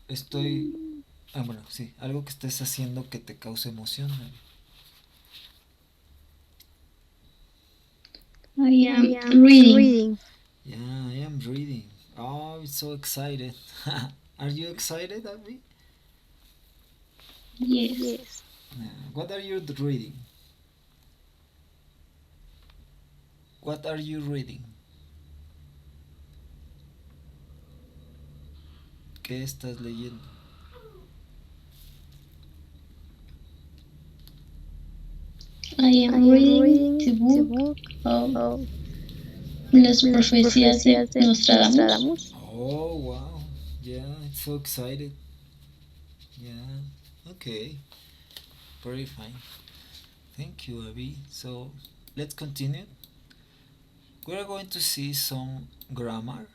estoy... bueno, sí, algo que estés haciendo que te cause emoción.
I am reading.
Yeah, I am reading. Oh, I'm so excited. Are you excited, Abby?
Yes.
What are you reading? What are you reading? ¿Qué estás leyendo?
I am reading the book of Las profecías de Nostradamus.
Oh, wow. Yeah, it's so excited. Yeah, okay. Very fine. Thank you, Abby. So, let's continue. We are going to see some grammar.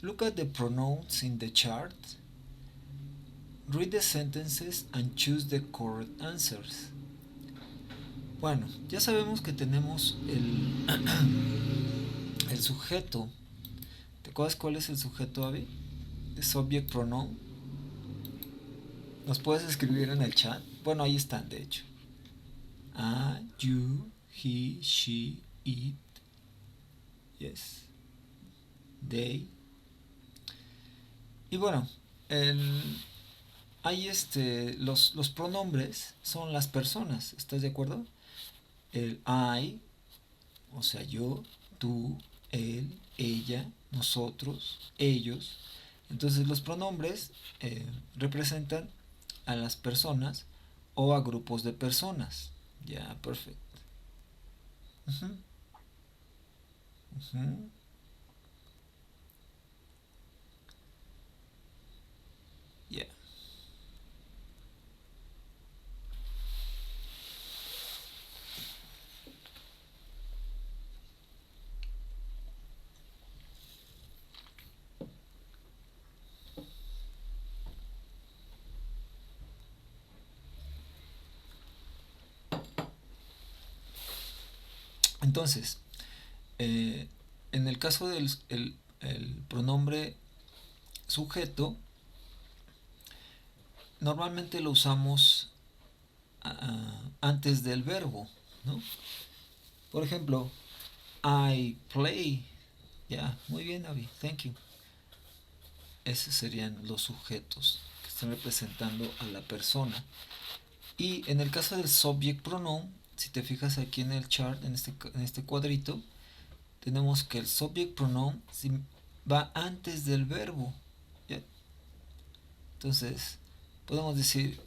Look at the pronouns in the chart. Read the sentences and choose the correct answers. Bueno, ya sabemos que tenemos el sujeto. ¿Te acuerdas cuál es el sujeto, Abby? The subject pronoun. ¿Nos puedes escribir en el chat? Bueno, ahí están, de hecho. You, he, she, it, yes, they. Y bueno, hay los pronombres son las personas, ¿estás de acuerdo? El I, o sea, yo, tú, él, ella, nosotros, ellos. Entonces los pronombres representan a las personas o a grupos de personas. Ya, perfecto. Ya. Entonces, en el caso del el pronombre sujeto, normalmente lo usamos antes del verbo, ¿no? Por ejemplo, I play. Ya, muy bien, Abby, thank you. Esos serían los sujetos que están representando a la persona. Y en el caso del subject pronoun, si te fijas aquí en el chart, en este cuadrito, tenemos que el subject pronoun va antes del verbo. ¿Ya? Entonces, podemos decir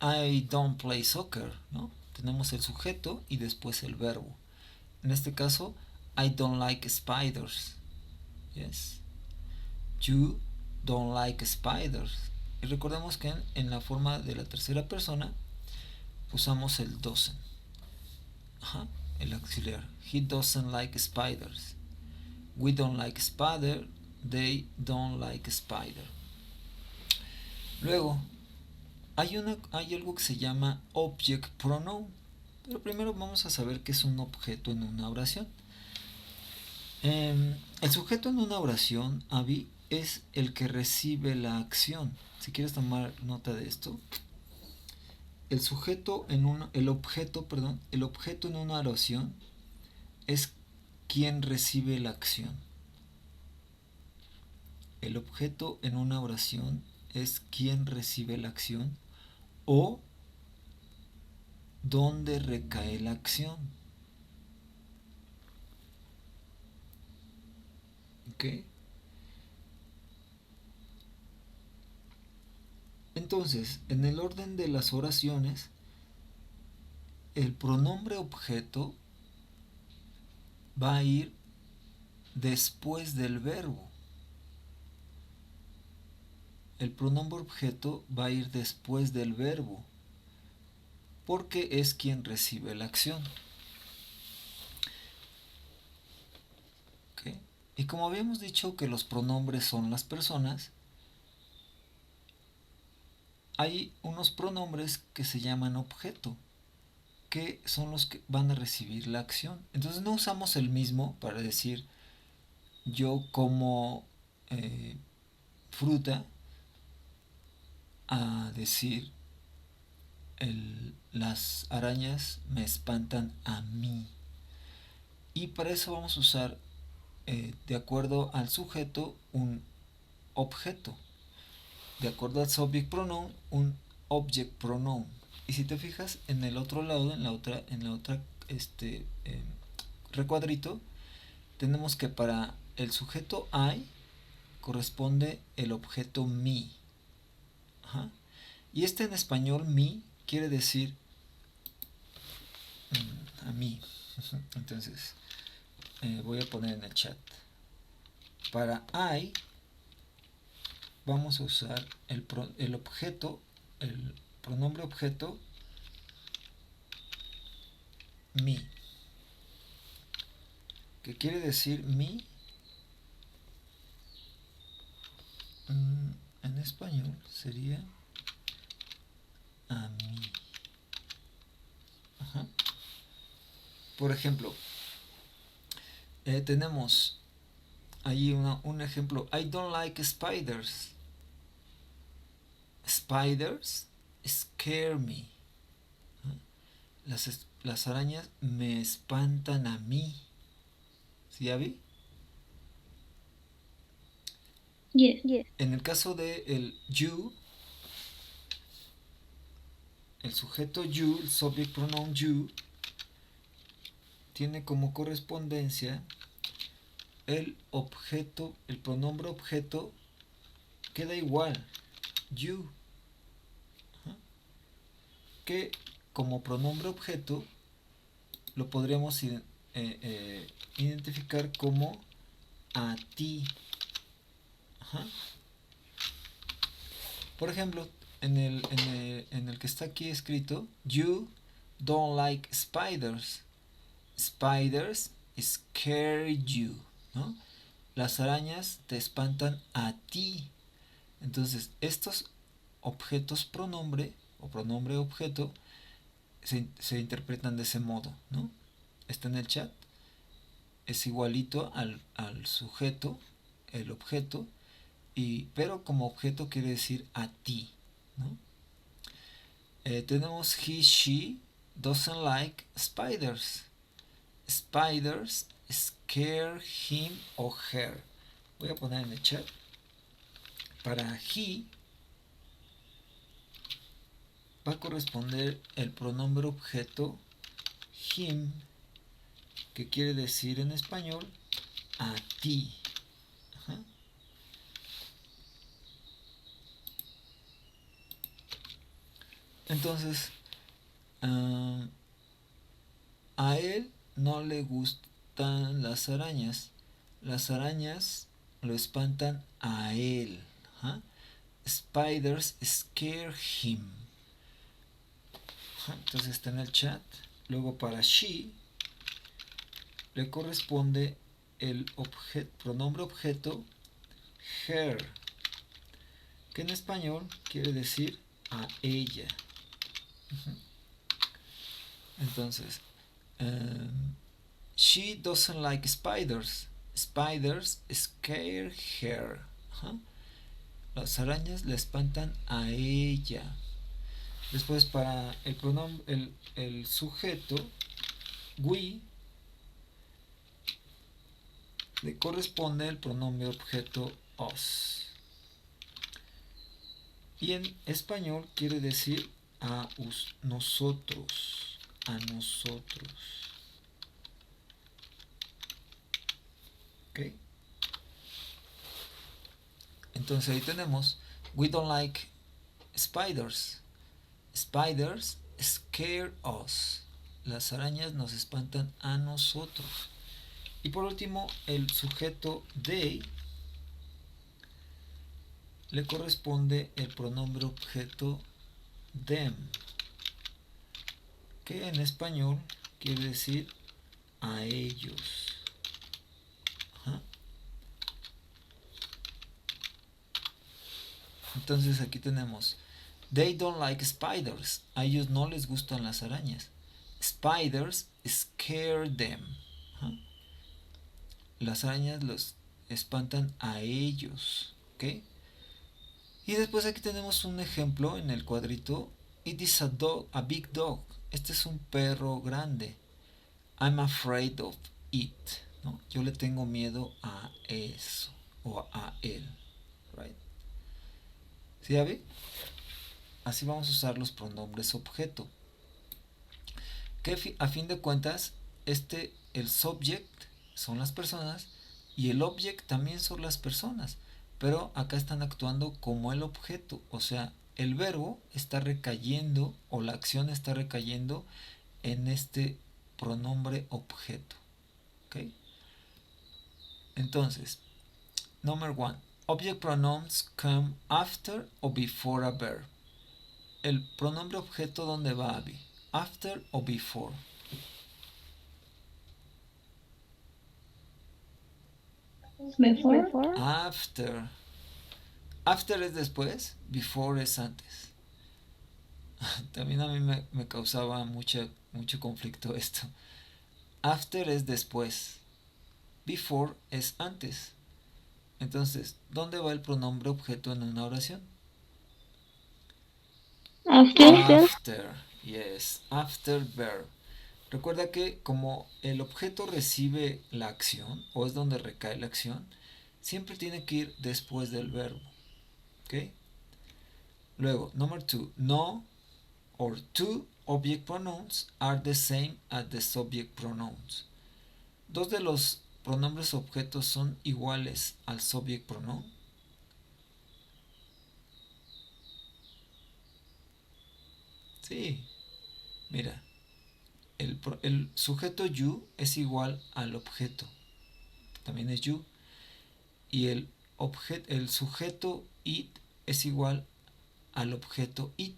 I don't play soccer, ¿no? Tenemos el sujeto y después el verbo. En este caso, I don't like spiders. Yes. You don't like spiders. Y recordemos que en la forma de la tercera persona usamos el doesn't. El auxiliar. He doesn't like spiders. We don't like spider. They don't like spider. Luego, hay algo que se llama object pronoun. Pero primero vamos a saber qué es un objeto en una oración. El sujeto en una oración, Abby, es el que recibe la acción. Si quieres tomar nota de esto, el objeto en una oración es quien recibe la acción. El objeto en una oración es quien recibe la acción o dónde recae la acción. ¿Ok? Entonces, en el orden de las oraciones, el pronombre objeto va a ir después del verbo. El pronombre objeto va a ir después del verbo, porque es quien recibe la acción. ¿Okay? Y como habíamos dicho que los pronombres son las personas, hay unos pronombres que se llaman objeto, que son los que van a recibir la acción. Entonces no usamos el mismo para decir yo como fruta a decir las arañas me espantan a mí. Y para eso vamos a usar de acuerdo al sujeto un objeto, de acuerdo al subject pronoun un object pronoun. Y si te fijas en el otro lado, en la otra recuadrito, tenemos que para el sujeto I corresponde el objeto me. Y en español me quiere decir a mí. Entonces voy a poner en el chat. Para I vamos a usar el objeto, el pronombre objeto me, que quiere decir me en español sería a mí. Por ejemplo, tenemos ahí un ejemplo. I don't like spiders. spiders scare me. Las arañas me espantan a mí. ¿Sí, ya vi?
Yes. Yes.
En el caso de el you, el sujeto you, el subject pronoun you, tiene como correspondencia el objeto, el pronombre objeto queda igual, you, que como pronombre objeto lo podríamos identificar como a ti. Por ejemplo, en el que está aquí escrito, you don't like spiders. Spiders scare you, ¿no? Las arañas te espantan a ti. Entonces, estos objetos pronombre o pronombre objeto se interpretan de ese modo, ¿no? Está en el chat. Es igualito al sujeto, el objeto, pero como objeto quiere decir a ti, ¿no? Tenemos he, she doesn't like spiders. Spiders scare him or her. Voy a poner en el chat. Para he va a corresponder el pronombre objeto him, que quiere decir en español a ti. Ajá. Entonces, a él no le gustan las arañas. Las arañas lo espantan a él. ¿Ah? Spiders scare him. ¿Ah? Entonces está en el chat. Luego para she le corresponde el pronombre objeto her, que en español quiere decir a ella. Entonces, she doesn't like spiders. Spiders scare her. Las arañas le espantan a ella. Después para el pronombre, el sujeto, we, le corresponde el pronombre objeto us. Y en español quiere decir a nosotros. A nosotros. ¿Ok? Entonces ahí tenemos, we don't like spiders. Spiders scare us. Las arañas nos espantan a nosotros. Y por último, el sujeto they le corresponde el pronombre objeto them, que en español quiere decir a ellos. Ajá. Entonces aquí tenemos, they don't like spiders. A ellos no les gustan las arañas. Spiders scare them. Ajá. Las arañas los espantan a ellos. ¿Ok? Y después aquí tenemos un ejemplo en el cuadrito. It is a dog, a big dog. Este es un perro grande. I'm afraid of it. ¿No? Yo le tengo miedo a eso o a él. Right? ¿Sí, ya ve? Así vamos a usar los pronombres objeto. Que a fin de cuentas, el subject son las personas y el object también son las personas. Pero acá están actuando como el objeto, o sea, el verbo está recayendo o la acción está recayendo en este pronombre objeto. ¿Ok? Entonces, number 1. Object pronouns come after or before a verb. El pronombre objeto, ¿dónde va, Abby? After o before.
Before.
After. After es después, before es antes. También a mí me causaba mucho conflicto esto. After es después, before es antes. Entonces, ¿dónde va el pronombre objeto en una oración? After, yes, after verb. Recuerda que como el objeto recibe la acción, o es donde recae la acción, siempre tiene que ir después del verbo. ¿Ok? Luego, number 2, no or two object pronouns are the same as the subject pronouns. Dos de los pronombres objetos son iguales al subject pronoun. Sí, mira, el sujeto you es igual al objeto, también es you, y el sujeto it es igual al objeto it.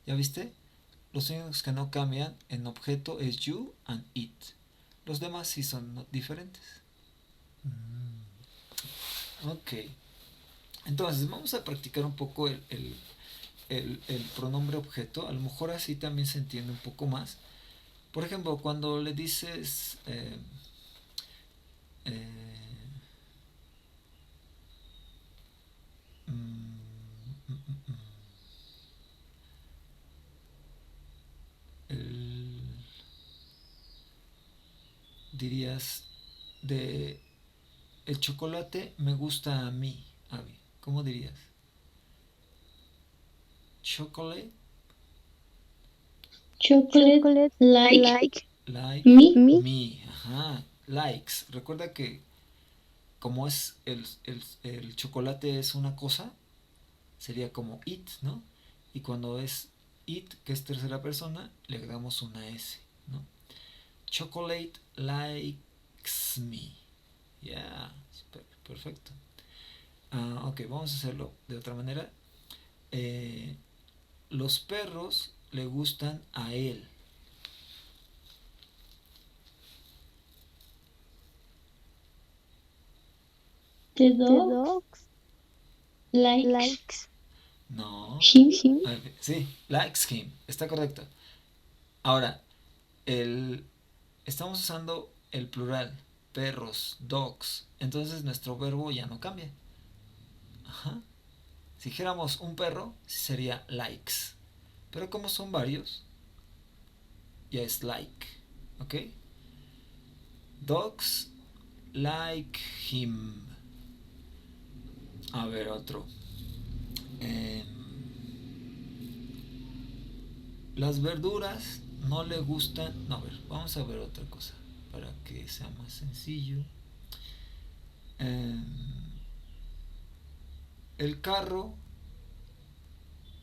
¿Ya viste? Los únicos que no cambian en objeto es you and it. Los demás sí son diferentes. Ok. Entonces vamos a practicar un poco el pronombre objeto. A lo mejor así también se entiende un poco más. Por ejemplo, cuando le dices dirías el chocolate me gusta a mí, Abby. ¿Cómo dirías? Chocolate
like
me. Ajá. Likes. Recuerda que como es el chocolate es una cosa, sería como it, ¿no? Y cuando es it, que es tercera persona, le agregamos una S, ¿no? Chocolate likes me. Yeah, perfecto. Ok, vamos a hacerlo de otra manera. Los perros le gustan a él.
The dogs likes
No.
him.
Sí, likes him. Está correcto. Ahora, estamos usando el plural. Perros, dogs. Entonces nuestro verbo ya no cambia. Ajá. Si dijéramos un perro, sería likes. Pero como son varios, ya es like. ¿Ok? Dogs like him. A ver, otro. Las verduras no le gustan. No, a ver, vamos a ver otra cosa para que sea más sencillo. El carro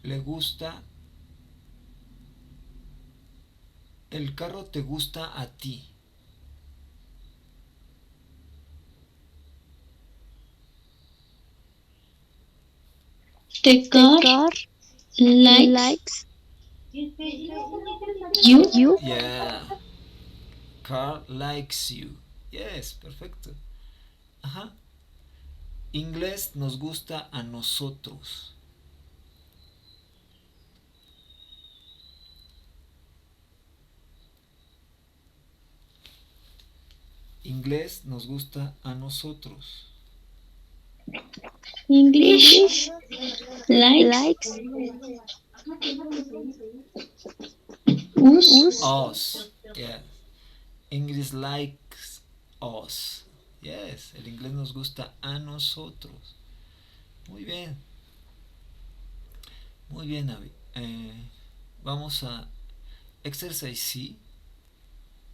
le gusta. El carro te gusta a ti.
The car likes you.
Yeah. Car likes you. Yes, perfecto. Ajá. Inglés nos gusta a nosotros. Inglés nos gusta a nosotros.
English likes
Us. Yeah. English likes us. Yes, el inglés nos gusta a nosotros. Muy bien. Muy bien, Abby. Vamos a exercise C.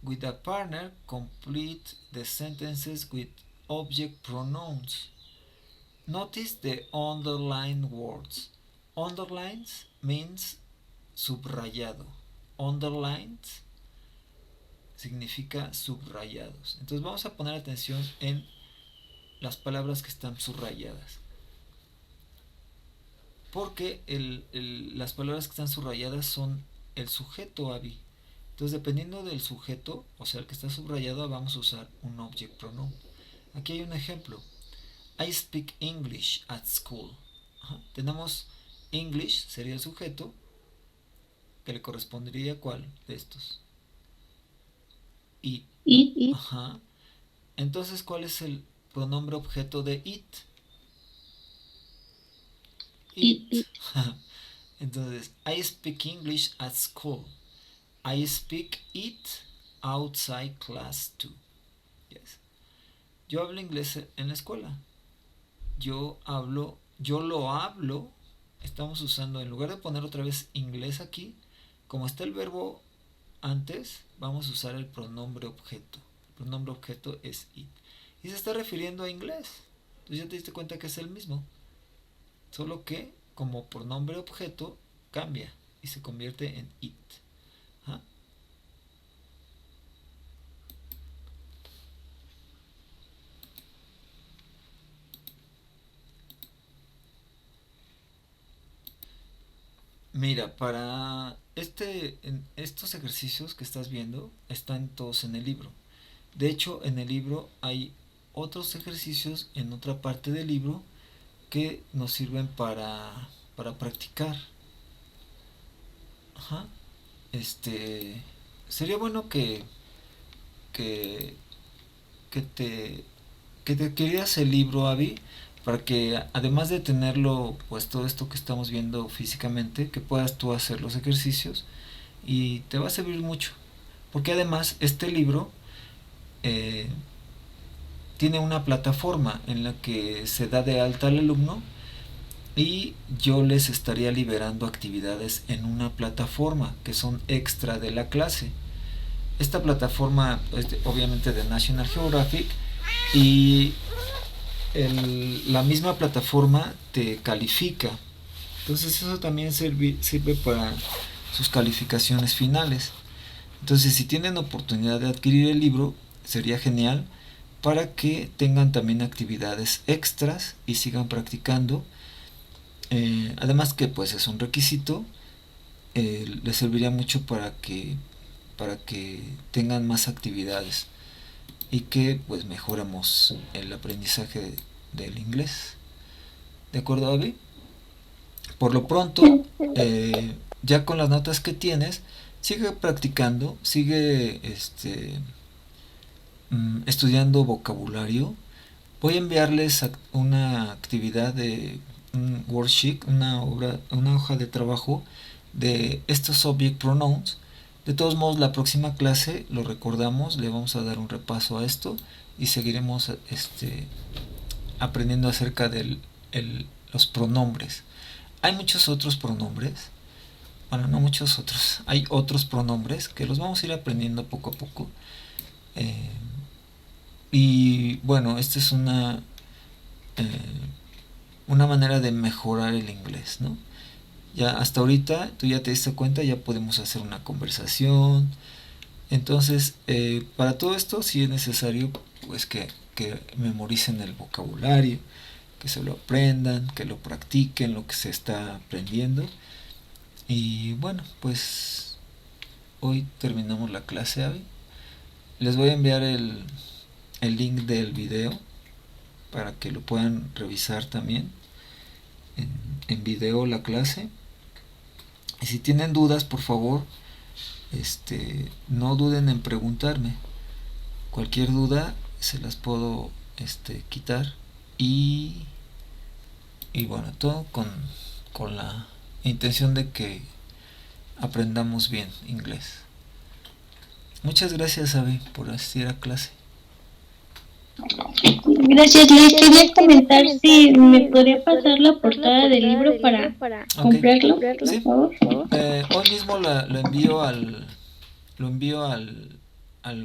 With a partner, complete the sentences with object pronouns. Notice the underlined words. Underlines means subrayado. Underlines significa subrayados. Entonces vamos a poner atención en las palabras que están subrayadas. Porque las palabras que están subrayadas son el sujeto, Abby. Entonces, dependiendo del sujeto, o sea, el que está subrayado, vamos a usar un object pronoun. Aquí hay un ejemplo. I speak English at school. Ajá. Tenemos English, sería el sujeto, que le correspondería a ¿cuál de estos? It. Ajá. Entonces, ¿cuál es el pronombre objeto de it? It. Entonces, I speak English at school. I speak it outside class too. Yes. Yo hablo inglés en la escuela. Yo lo hablo. Estamos usando, en lugar de poner otra vez inglés aquí, como está el verbo antes, vamos a usar el pronombre objeto. El pronombre objeto es it. Y se está refiriendo a inglés. Entonces ya te diste cuenta que es el mismo. Solo que como pronombre objeto cambia y se convierte en it. ¿Ah? Mira, para estos ejercicios que estás viendo están todos en el libro. De hecho, en el libro hay otros ejercicios en otra parte del libro que nos sirven para practicar. Ajá. Sería bueno que te adquirieras el libro, Abby, para que además de tenerlo, pues todo esto que estamos viendo físicamente, que puedas tú hacer los ejercicios y te va a servir mucho. Porque además este libro tiene una plataforma en la que se da de alta al alumno y yo les estaría liberando actividades en una plataforma que son extra de la clase. Esta plataforma es obviamente de National Geographic y la misma plataforma te califica. Entonces eso también sirve para sus calificaciones finales. Entonces si tienen oportunidad de adquirir el libro, sería genial para que tengan también actividades extras y sigan practicando. Además que pues es un requisito, les serviría mucho para que tengan más actividades y que pues mejoremos el aprendizaje del inglés. ¿De acuerdo, Abby? Por lo pronto, ya con las notas que tienes, sigue practicando, sigue estudiando vocabulario. Voy a enviarles una actividad de un worksheet, una hoja de trabajo de estos subject pronouns. De todos modos, la próxima clase, lo recordamos, le vamos a dar un repaso a esto y seguiremos aprendiendo acerca de los pronombres. Hay muchos otros pronombres, bueno, no muchos otros, hay otros pronombres que los vamos a ir aprendiendo poco a poco. Y bueno, esta es una manera de mejorar el inglés, ¿no? Ya hasta ahorita tú ya te diste cuenta, ya podemos hacer una conversación. Entonces, para todo esto sí es necesario pues que memoricen el vocabulario, que se lo aprendan, que lo practiquen, lo que se está aprendiendo. Y bueno, pues hoy terminamos la clase, Abby. Les voy a enviar el link del video para que lo puedan revisar también en video la clase. Y si tienen dudas, por favor, no duden en preguntarme. Cualquier duda se las puedo quitar y bueno, todo con la intención de que aprendamos bien inglés. Muchas gracias, Abby, por asistir a clase.
Gracias, les quería comentar si me podría pasar la portada del libro para comprarlo,
¿sí?
por favor.
Hoy mismo lo envío al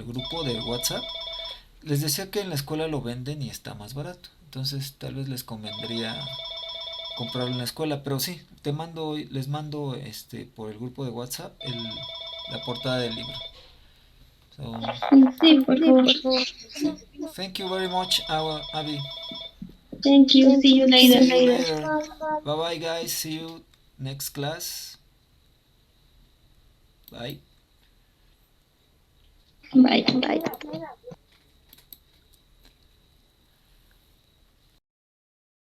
grupo de WhatsApp. Les decía que en la escuela lo venden y está más barato, entonces tal vez les convendría comprarlo en la escuela, pero sí, les mando por el grupo de WhatsApp la portada del libro. So,
sí, por favor.
thank you very much, Abby.
Thank you. See you later.
See you later. Bye bye, guys. See you next class. Bye.
Bye.